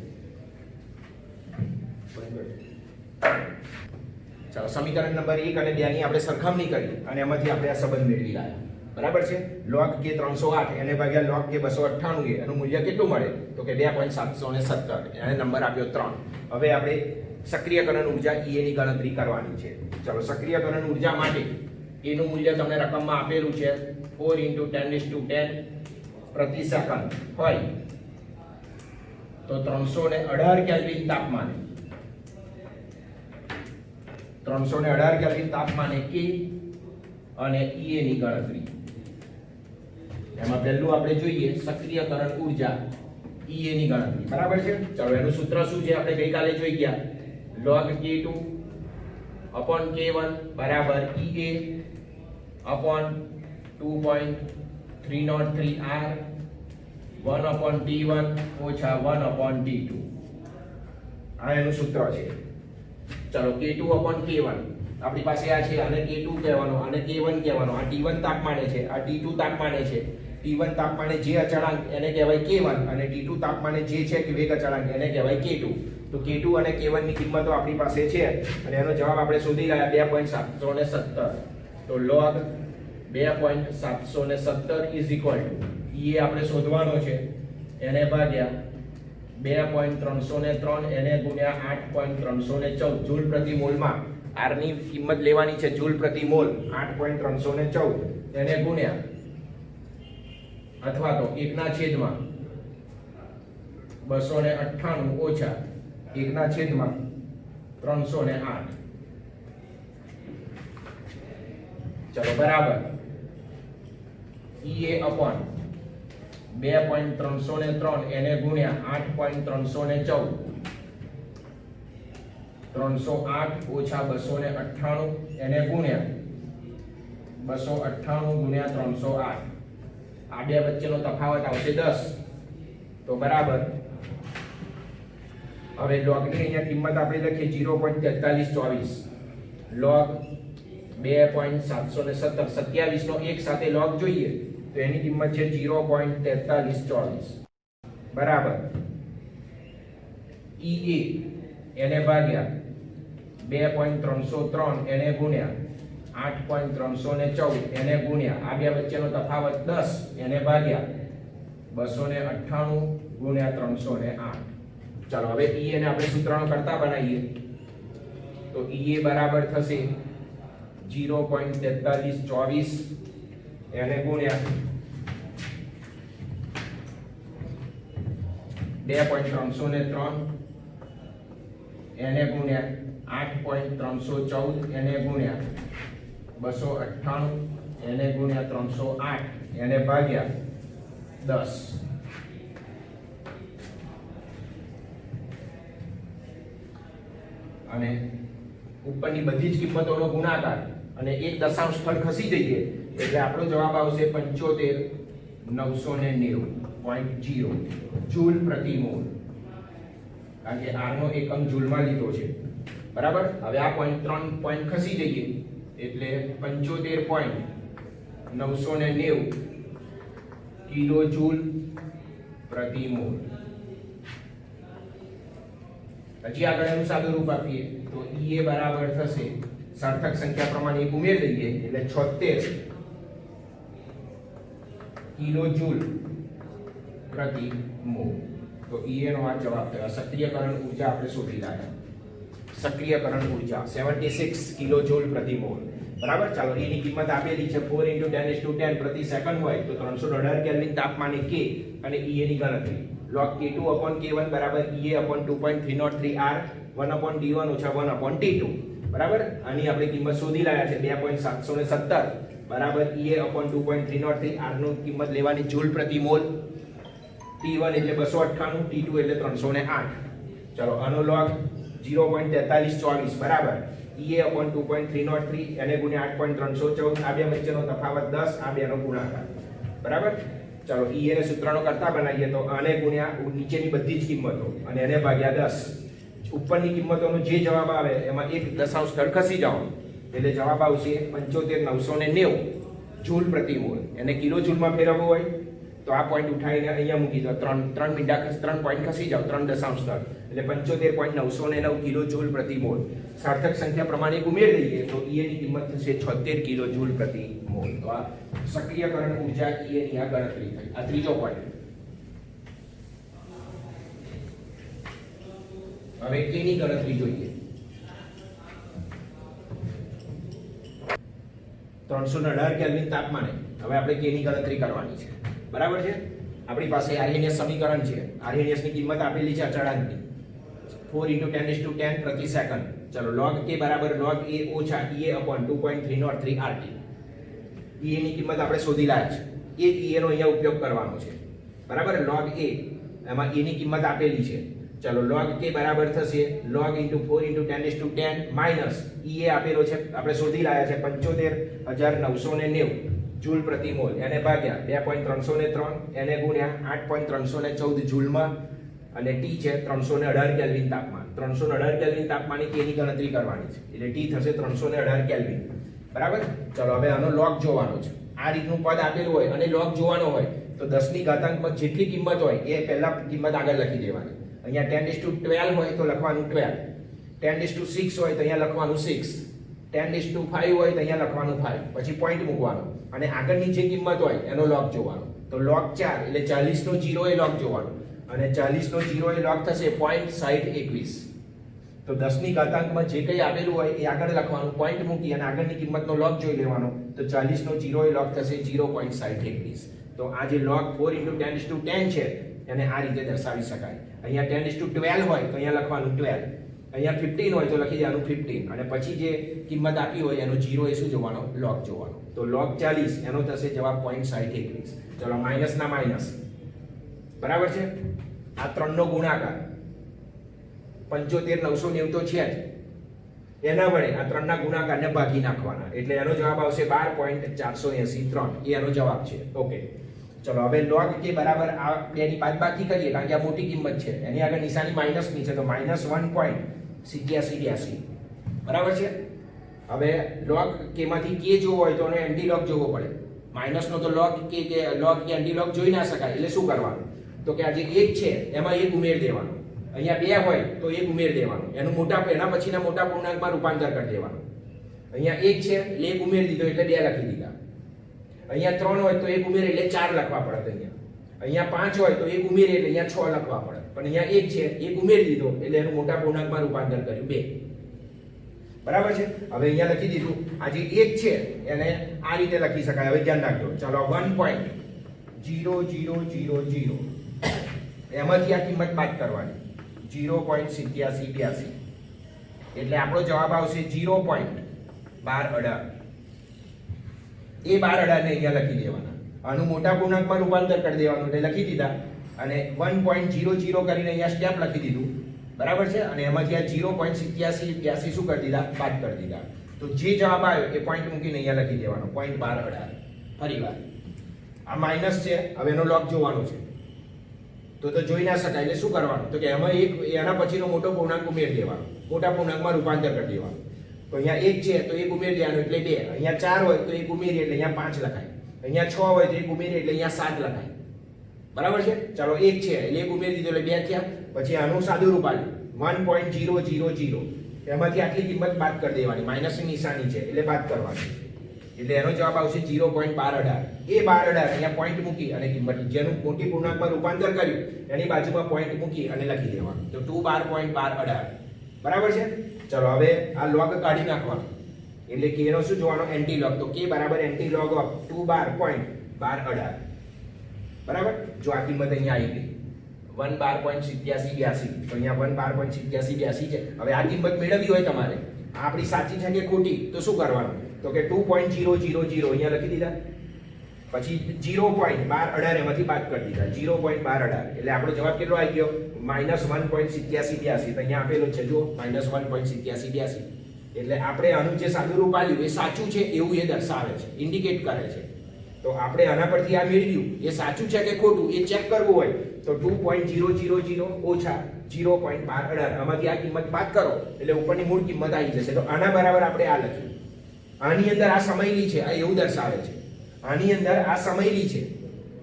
ચાલો સમીકરણ નંબર 1 અને 2 ની આપણે સરખામણી કરી અને એમાંથી આપણે આ સંબંધ મેળવી લાયા, બરાબર છે. log k 308 એને ભાગ્યા log k 298 એનું મૂલ્ય કેટલું મળે, તો કે 2.717. એને નંબર આપ્યો 3. હવે આપણે સક્રિયકરણ ઉર્જા E ની ગણતરી કરવાની છે. ચાલો સક્રિયકરણ ઉર્જા માટે E નું મૂલ્ય તમને રકમમાં આપેલું છે 4 × 10⁻10 પ્રતિ સેકન્ડ હોય તો 318 કેલ્વિન તાપમાને 318 કેલ્વિન તાપમાને K અને E ની ગણતરી. એમાં પહેલું આપણે જોઈએ સક્રિયકરણ ઉર્જા E ની ગણતરી, બરાબર છે. ચાલો એનું સૂત્ર શું છે, આપણે ગઈકાલે જોઈ ગયા log K2 K1 બરાબર EA 2.303 R 1/T1 ઓછા 1/T2. આ એનું સૂત્ર છે. ચલો K2 K1 આપણી પાસે આ છે, આને K2 કહેવાનો અને K1 કહેવાનો. આ T1 તાપમાને છે, આ T2 તાપમાને છે. T1 તાપમાને જે અચળાંક એને કહેવાય K1 અને T2 તાપમાને જે છે કે વેગ અચળાંક એને કહેવાય K2. તો K2 અને K1 ની કિંમતો આપણી પાસે છે અને એનો જવાબ આપણે શોધી રહ્યા 2.717. તો log 2.717 is equal to એ આપણે શોધવાનો છે, એને ભાગ્યા 2.303 એને ગુણ્યા 8.314 જૂલ પ્રતિ મોલમાં R ની કિંમત લેવાની છે જૂલ પ્રતિ મોલ 8.314 એને ગુણ્યા અથવા તો 1/298 ઓછા 1/308 ચલો બરાબર EA અપોન 2.303 એને ગુણ્યા 8.314 308 ઓછા 298 એને ગુણ્યા 298 ગુણ્યા 308 આ બે વચ્ચેનો તફાવત આવશે 10 તો બરાબર હવે log ની અહીંયા કિંમત આપણે લખીએ 0.4324 log 2.717 27 નો એક સાથે log જોઈએ તો એની કિંમત છે 0.4324 બરાબર EA એને ભાગ્યા 2.303 એને ગુણ્યા 8.314 એને ગુણ્યા આ બે વચ્ચેનો તફાવત 10 એને ભાગ્યા 298 ગુણ્યા 308 ચાલો હવે EA ને આપણે સૂત્રનો કરતા બનાવીએ તો EA બરાબર થશે 0.4324 એને ગુણ્યા 2.303 એને ગુણ્યા 8.314 એને ગુણ્યા 298 એને ગુણ્યા 308 એને ભાગ્યા 10 અને ઉપરની બધી જ કિંમતોનો ગુણાકાર અને એક દશાંશ સ્થળ ખસી જઈએ એટલે આપણો જવાબ આવશે 75990.0 જૂલ પ્રતિ મોલ કારણ કે R નો એકમ જૂલમાં લીધો છે બરાબર હવે આ પોઈન્ટ 3 પોઈન્ટ ખસી જઈએ એટલે 75.990 કિલો જૂલ પ્રતિ મોલ હજી આગળ એનું સાદું રૂપ આપીએ તો EA બરાબર થશે સાર્થક સંખ્યા પ્રમાણે એક ઉમેરી દઈએ એટલે 76 કિલો જૂલ પ્રતિ મોલ તો EA નો આ જવાબ થયો સક્રિયકરણ ઊર્જા આપણે શોધી લાયા સક્રિયકરણ ઊર્જા 76 કિલો જૂલ પ્રતિ મોલ બરાબર ચાલો એની કિંમત આપેલી છે 4 × 10⁻10 પ્રતિ સેકન્ડ હોય તો 318 કેલ્વિન તાપમાને K અને EA ની ગણતરી log K2/K1 બરાબર EA/2.303R 1/D1 ઓછા 1/T2 બરાબર આની આપણે કિંમત શોધી લાયા છે 2.717 બરાબર EA/2.303 R નું કિંમત લેવાની જૂલ પ્રતિ મોલ T1 એટલે 298 T2 એટલે 308 ચલો આનો log 0.4324 બરાબર EA/2.303 એને ગુણ્યા 8.314 આ બે વચ્ચેનો તફાવત 10 આ બેનો ગુણાકાર બરાબર ચાલો EA ને સૂત્રનો કરતા બનાવીએ તો આને ગુણ્યા નીચેની બધી જ કિંમતો અને એને ભાગ્યા 10 ઉપરની કિંમતોનો જે જવાબ આવે એમાં એક દશાંશ સ્થળ ખસી જાઓ એટલે જવાબ આવશે 75990 જૂલ પ્રતિ મોલ એને કિલો જૂલમાં ફેરવવું હોય તો આ પોઈન્ટ ઉઠાવીને અહીંયા મૂકી દો 3 મીંડા 3 પોઈન્ટ ખસી જાવ 3 દશાંશ સ્થળ એટલે 75.909 કિલો જૂલ પ્રતિ મોલ સાર્થક સંખ્યા પ્રમાણે ઉમેરી દઈએ તો EA ની કિંમત થશે 76 કિલો જૂલ પ્રતિ મોલ તો આ સક્રિયકરણ ઊર્જા EA ની આ ગણતરી થઈ આ ત્રીજો પોઈન્ટ હવે K ની ગણતરી જોઈએ 318 કેલ્વિન તાપમાને હવે આપણે K ની ગણતરી કરવાની છે બરાબર છે આપણી પાસે આરએનએસ સમીકરણ છે આરએનએસ ની કિંમત આપેલી છે અચળાંકની 4 × 10⁻10 પ્રતિ સેકન્ડ ચલો log K બરાબર log A ઓછા EA/2.303 RT EA ની કિંમત આપણે શોધી લાયા છે એક EA નો અહીંયા ઉપયોગ કરવાનો છે બરાબર log A એમાં E ની કિંમત આપેલી છે ચલો log K બરાબર થશે log × 4 × 10⁻10 માઈનસ EA આપેલો છે આપણે શોધી લાયા છે 75990 જૂલ પ્રતિ મોલ એને ભાગ્યા 2.303 એને ગુણ્યા 8.314 જૂલમાં અને T છે 318 કેલ્વિન તાપમાન 318 કેલ્વિન તાપમાને K ની ગણતરી કરવાની છે એટલે T થશે 318 કેલ્વિન બરાબર ચલો હવે આનો log જોવાનો છે આ રીતનું પદ આપેલું હોય અને log જોવાનો હોય તો 10 ની ઘાતાંકમાં જેટલી કિંમત હોય એ પહેલા કિંમત આગળ લખી દેવાની અહીંયા 10:12 હોય તો લખવાનું 12 10:6 હોય તો અહીંયા લખવાનું 6 10:5 હોય તો અહીંયા લખવાનું 5 પછી પોઈન્ટ મૂકવાનો અને આગળની જે કિંમત હોય એનો log જોવાનો તો log 4 એટલે 40 નો 0 એ log જોવાનો અને 40 નો 0 એ log થશે 0.6021. તો 10 ની ઘાતાંકમાં જે કંઈ આવેલું હોય એ આગળ લખવાનું, પોઈન્ટ મૂકી અને આગળની કિંમતનો log જોઈ લેવાનો. તો 40 નો 0 એ log થશે 0.6021. તો આ જે log 4 * 10 છે એને આ રીતે દર્શાવી શકાય. અહીંયા 10:12 હોય તો અહીંયા લખવાનું 12, અહીંયા 15 હોય તો લખી દેવાનું 15 અને પછી જે કિંમત આપી હોય એનો 0 એ શું જોવાનો, log જોવાનો. તો log 40 એનો થશે જવાબ 0.6021. ચલો માઈનસ ના માઈનસ, બરાબર છે. આ 3 નો ગુણાકાર 75990 તો છે જ, એના વડે આ 3 ના ગુણાકારને ભાગી નાખવાના એટલે એનો જવાબ આવશે 12.483. એ એનો જવાબ છે. ઓકે, ચલો હવે log કે બરાબર આ બેની બાદબાકી કરીએ કારણ કે આ મોટી કિંમત છે, એની આગળ નિશાની માઈનસ ની છે તો -1.8782. બરાબર છે. હવે log k માંથી k જોવો હોય તો એનો એન્ટી log જોવો પડે. માઈનસ નો તો log કે એન્ટી log જોઈ ના શકાય એટલે શું કરવાનું, તો કે આ જે 1 છે એમાં 1 ઉમેર દેવાનો, અહીંયા 2 હોય તો 1 ઉમેર દેવાનું, એના પછીના મોટા પૂર્ણાંકમાં રૂપાંતર કરી દેવાનું. અહીંયા 1 છે એટલે 1 ઉમેર દીધો એટલે 2 લખી દીધા. અહીંયા 3 હોય તો 1 ઉમેરે એટલે 4 લખવા પડે. અહીંયા 5 હોય તો 1 ઉમેરે એટલે અહીંયા 6 લખવા પડે. પણ અહીંયા 1 છે, 1 ઉમેરી દીધો એટલે એનું મોટા પૂર્ણાંકમાં રૂપાંતર કર્યું 2. બરાબર છે. હવે અહીંયા લખી દીધું. આ જે 1 છે એને આ રીતે લખી શકાય. હવે ધ્યાન રાખજો. ચાલો 1.0000 એમાંથી આ કિંમત બાદ કરવાની 0.8782 એટલે આપણો જવાબ આવશે 0.1218. એ 1218 ને અહીંયા લખી દેવાના, આનું મોટા પૂર્ણાંકમાં રૂપાંતર કરી દેવાનું એટલે લખી દીધા અને 1.00 કરીને અહીંયા સ્ટેપ લખી દીધું. બરાબર છે. અને એમાંથી આ 0.8782 શું કરી દીધા, બાદ કરી દીધા. તો જે જવાબ આવ્યો એ પોઈન્ટ મૂકીને અહીંયા લખી દેવાનો 0.1218. ફરીવાર આ માઈનસ છે, હવે એનો log જોવાનો છે તો જોઈ ના શકાય એટલે શું કરવાનું, તો કે એમાં એના પછીનો મોટો પૂર્ણાંક ઉમેર દેવાનો, મોટા પૂર્ણાંકમાં રૂપાંતર કરી દેવાનું. તો અહીંયા 1 છે તો 1 ઉમેર દેવાનું એટલે 2, અહીંયા 4 હોય તો 1 ઉમેરીએ એટલે અહીંયા 5 લખાય, અહીંયા 6 હોય તો 1 ઉમેરીએ એટલે અહીંયા 7 લખાય. બરાબર છે. ચાલો 1 છે એટલે 1 ઉમેરી દીધો એટલે 2 થયા. પછી આનું સાદું રૂપ આલ્યું 1.000 એમાંથી આટલી કિંમત બાદ કરી દેવાની, માઈનસની નિશાની છે એટલે બાદ કરવાની એટલે એનો જવાબ આવશે 0.1218. એ 1218 અહીંયા પોઈન્ટ મૂકી અને કિંમત જેનું મોટી પૂર્ણાંકમાં રૂપાંતર કર્યું એની બાજુમાં પોઈન્ટ મૂકી અને લખી દેવાનું. તો 212.18. બરાબર છે. ચલો હવે આ log કાઢી નાખવાનો એટલે k નો શું જોવાનો, એન્ટી log. તો k બરાબર એન્ટી log ઓફ 212.18. બરાબર. જો આ કિંમત અહીંયા આવી ગઈ 112.8782 તો અહીંયા 112.8782 છે. હવે આ કિંમત મેળવવી હોય તમારે, આ આપણી સાચી છે કે ખોટી, તો શું કરવાનું, તો કે 2.000 અહીંયા લખી દીધા, પછી 0.1218 એમાંથી બાદ કરી દીધા 0.1218 એટલે આપણો જવાબ કેટલો આવી ગયો, -1.8782. તો અહીંયા આપેલો છે જો -1.8782. એટલે આપણે આનું જે સાદું રૂપ આપ્યું એ સાચું છે એવું એ દર્શાવે છે, ઇન્ડિકેટ કરે છે. તો આપણે આના પરથી આ મેળવ્યું એ સાચું છે કે ખોટું એ ચેક કરવું હોય તો 2.000 ઓછા 0.1218 આમાંથી આ કિંમત બાદ કરો એટલે ઉપરની મૂળ કિંમત આવી જશે. તો આના બરાબર આપણે આ લખ્યું. આની અંદર આ સમયલી છે, આ એવું દર્શાવે છે. આની અંદર આ સમયલી છે,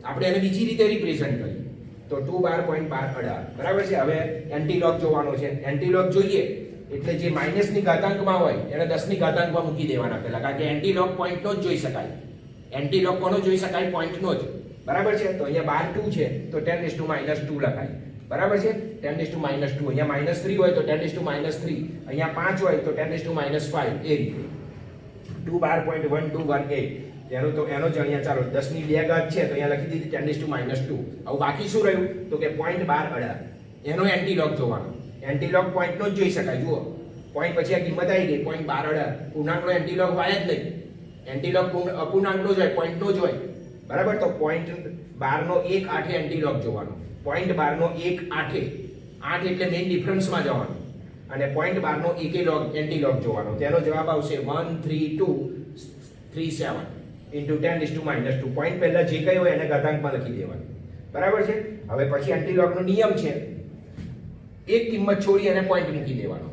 આપણે એને બીજી રીતે રિપ્રેઝન્ટ કરીએ તો 212.18. બરાબર છે. હવે એન્ટી log જોવાનો છે. એન્ટી log જોઈએ એટલે જે માઈનસની ઘાતાંકમાં હોય એને 10 ની ઘાતાંકમાં મૂકી દેવાના પહેલા, કારણ કે એન્ટી log પોઈન્ટનો જ જોઈ શકાય. એન્ટી log કોનો જોઈ શકાય, પોઈન્ટનો જ. બરાબર છે. તો અહીંયા 12 છે તો 10⁻²2 લખાય. બરાબર છે. 10⁻². અહીંયા -3 હોય તો 10⁻3. અહીંયા 5 હોય તો 10⁻5. એ રીતે 212.1218 એનો જ અહીંયા ચાલો 10 ની 2 ઘાત છે તો અહીંયા લખી દીધી 10⁻². હવે બાકી શું રહ્યું તો કે 0.1218 એનો એન્ટી log જોવાનો. એન્ટી log પોઈન્ટનો જ જોઈ શકાય. જુઓ પોઈન્ટ પછી આ કિંમત આવી ગઈ 0.1218. પૂર્ણાંકનો એન્ટી log હોય જ નહીં. એન્ટી log અપૂર્ણાંકનો જ હોય, પોઈન્ટનો જ હોય. બરાબર. તો 0.12 નો 1/8 એન્ટી log જોવાનો. 0.12 નો 1/8 8 એટલે મેઈન ડિફરન્સમાં જવાનું અને 0.12 નો log એન્ટી log જોવાનો. તેનો જવાબ આવશે 13237 into 10⁻². પોઈન્ટ પહેલા જે કંઈ હોય એને ઘાતાંકમાં લખી દેવાનું. બરાબર છે. હવે પછી એન્ટી log નો નિયમ છે, એક કિંમત છોડી અને પોઈન્ટ મૂકી દેવાનો.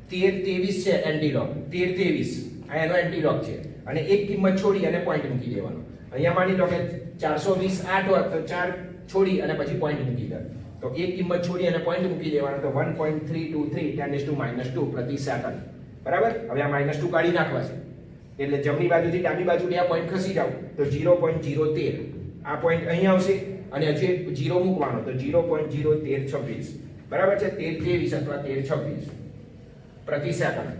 1323 છે એન્ટી log, 1323 આ એનો એન્ટી log છે અને એક કિંમત છોડી અને પોઈન્ટ મૂકી દેવાનો. અહીંયા માની લો કે 420 8 હોય તો 4 છોડી અને પછી પોઈન્ટ મૂકી દે. તો એક કિંમત છોડી અને પોઈન્ટ મૂકી દેવાનો તો 1.323 10⁻² પ્રતિ સેકન્ડ. બરાબર. હવે આ -2 કાઢી નાખવા છે એટલે જમણી બાજુથી ડાબી બાજુ બે પોઈન્ટ ખસી જાવ તો 0.013 આ પોઈન્ટ અહીં આવશે અને હજી એક 0 મૂકવાનો તો 0.01326 બરાબર છે 1323 અથવા 1326 પ્રતિ સેકન્ડ.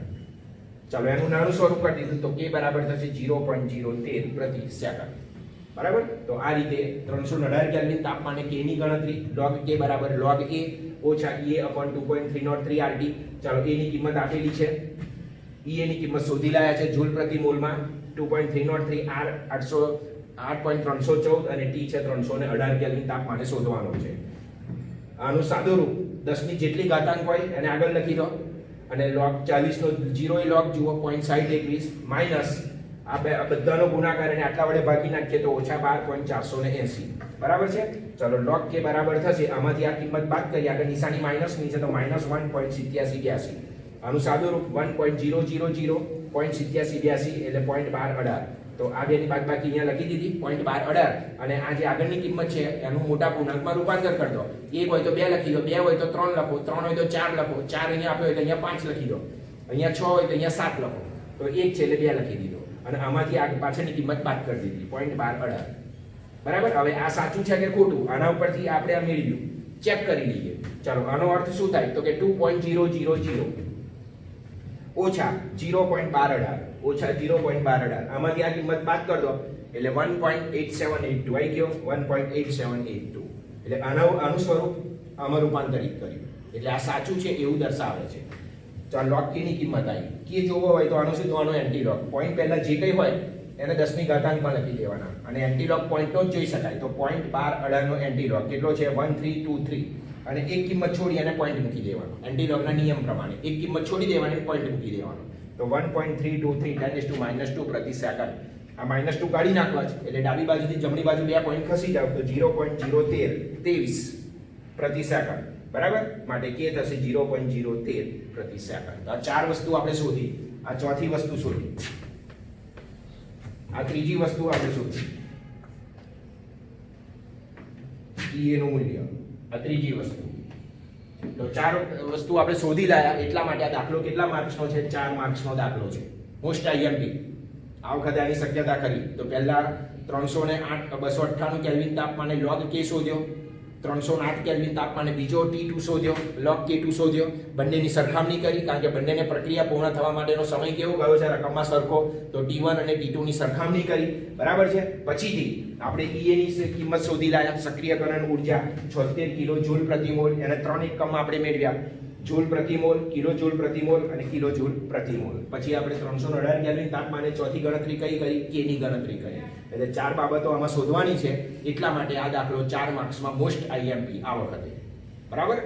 ચાલો એનું નાનું સ્વરૂપ કરી દીધું તો k બરાબર થશે 0.013 પ્રતિ સેકન્ડ. બરાબર. તો આ રીતે 318 કેલ્વિન તાપમાને k ની ગણતરી log k બરાબર log a ઓછા EA upon 2.303 RT. ચાલો a ની કિંમત આપેલી છે, EA ની કિંમત શોધી લાયા છે જૂલ પ્રતિ મોલમાં 2.303 R 8.314 અને T છે 318 કેલ્વિન તાપમાને શોધવાનો છે. આનું સાદું રૂપ 10 ની જેટલી ઘાતાંક હોય એને આગળ લખી દો અને log 40 નો 0 એ log જુઓ 0.6021 માઈનસ આ બધાનો ગુણાકાર અને આટલા વડે ભાગી નાખીએ તો ઓછા 12.480 બરાબર છે. ચલો log k બરાબર થશે, આમાંથી આ કિંમત બાદ કરી આગળ નિશાની માઈનસ ની છે તો -1.8782. આનું સાદું રૂપ 1.000.8782 એટલે 0.1218. તો આ બેની બાદબાકી અહીંયા લખી દીધી 0.1218 અને આ જે આગળની કિંમત છે એનું મોટા પૂર્ણાંકમાં રૂપાંતર કરી દો. 1 હોય તો 2 લખી દો, 2 હોય તો 3 લખો, 3 હોય તો 4 લખો, 4 અહીંયા આપ્યો હોય તો અહીંયા 5 લખી દો, અહીંયા 6 હોય તો અહીંયા 7 લખો, તો 1 છે એટલે 2 લખી દીધો અને આમાંથી આ પાછળની કિંમત બાદ કરી દીધી 0.1218. બરાબર. હવે આ સાચું છે કે ખોટું આના ઉપરથી આપણે આ મેળવ્યું ચેક કરી લઈએ. ચાલો આનો અર્થ શું થાય તો કે 2.000 ઓછા 0.1218 ઓછા 0.1218 આમાંથી આ કિંમત બાદ કરી દો એટલે 1.8782 આવી ગયો 1.8782. એટલે આનું સ્વરૂપ આમાં રૂપાંતરિત કર્યું એટલે આ સાચું છે એવું દર્શાવે છે. ચાલો log k ની કિંમત આવી, k જોવો હોય તો આનો શું જોવાનો એન્ટીલોગ પોઈન્ટ પહેલા જે કંઈ હોય એને 10 ની ઘાતાંકમાં લખી દેવાના અને એન્ટીલોગ પોઈન્ટ નો જ જોઈ શકાય તો 0.1218 નો એન્ટીલોગ કેટલો છે 1323 અને એક કિંમત છોડી અને પોઈન્ટ મૂકી દેવાનો એન્ટીલોગના નિયમ પ્રમાણે એક કિંમત છોડી દેવાની પોઈન્ટ મૂકી દેવાનો તો 1.323 10 -2 પ્રતિ સેકન્ડ. આ -2 કાઢી નાખવા છે એટલે ડાબી બાજુથી જમણી બાજુ 2 પોઈન્ટ ખસી જાવ તો 0.01323 પ્રતિ સેકન્ડ. બરાબર. માટે k થશે 0.013 પ્રતિ સેકન્ડ. આ ચાર વસ્તુ આપણે શોધી, આ ચોથી વસ્તુ શોધી, આ ત્રીજી વસ્તુ આપણે શોધી EA નું મૂલ્ય, આ ત્રીજી વસ્તુ. તો ચાર વસ્તુ આપણે શોધી લાયા એટલા માટે આ દાખલો કેટલા માર્ક્સનો છે 4 માર્ક્સનો દાખલો છે. મોસ્ટ IMP આ વખતે આની શક્યતા કરી તો પહેલા 298 કેલ્વિન તાપમાને log k શોધ્યો, 308 કેલ્વિન તાપમાને બીજો T2 શોધ્યો, log k2 શોધ્યો, બંનેની સરખામણી કરી કારણ કે બંનેને પ્રક્રિયા પૂર્ણ થવા માટેનો સમય કેવો ગયો છે રકમમાં સરખો તો T1 અને T2 ની સરખામણી કરી. બરાબર છે. પછીથી આપણે EA ની કિંમત શોધી લાયા, સક્રિયકરણ ઊર્જા 76 કિલો જૂલ પ્રતિ મોલ, એને 3 એકમમાં આપણે મેળવ્યા જૂલ પ્રતિ મોલ, કિલો જૂલ પ્રતિ મોલ અને કિલો જૂલ પ્રતિ મોલ. પછી આપણે 318 કેલ્વિન તાપમાને ચોથી ગણતરી કરી k ની ગણતરી કરી. એટલે ચાર બાબતો આમાં શોધવાની છે એટલા માટે આ દાખલો 4 માર્ક્સમાં મોસ્ટ IMP આ વખતે. બરાબર.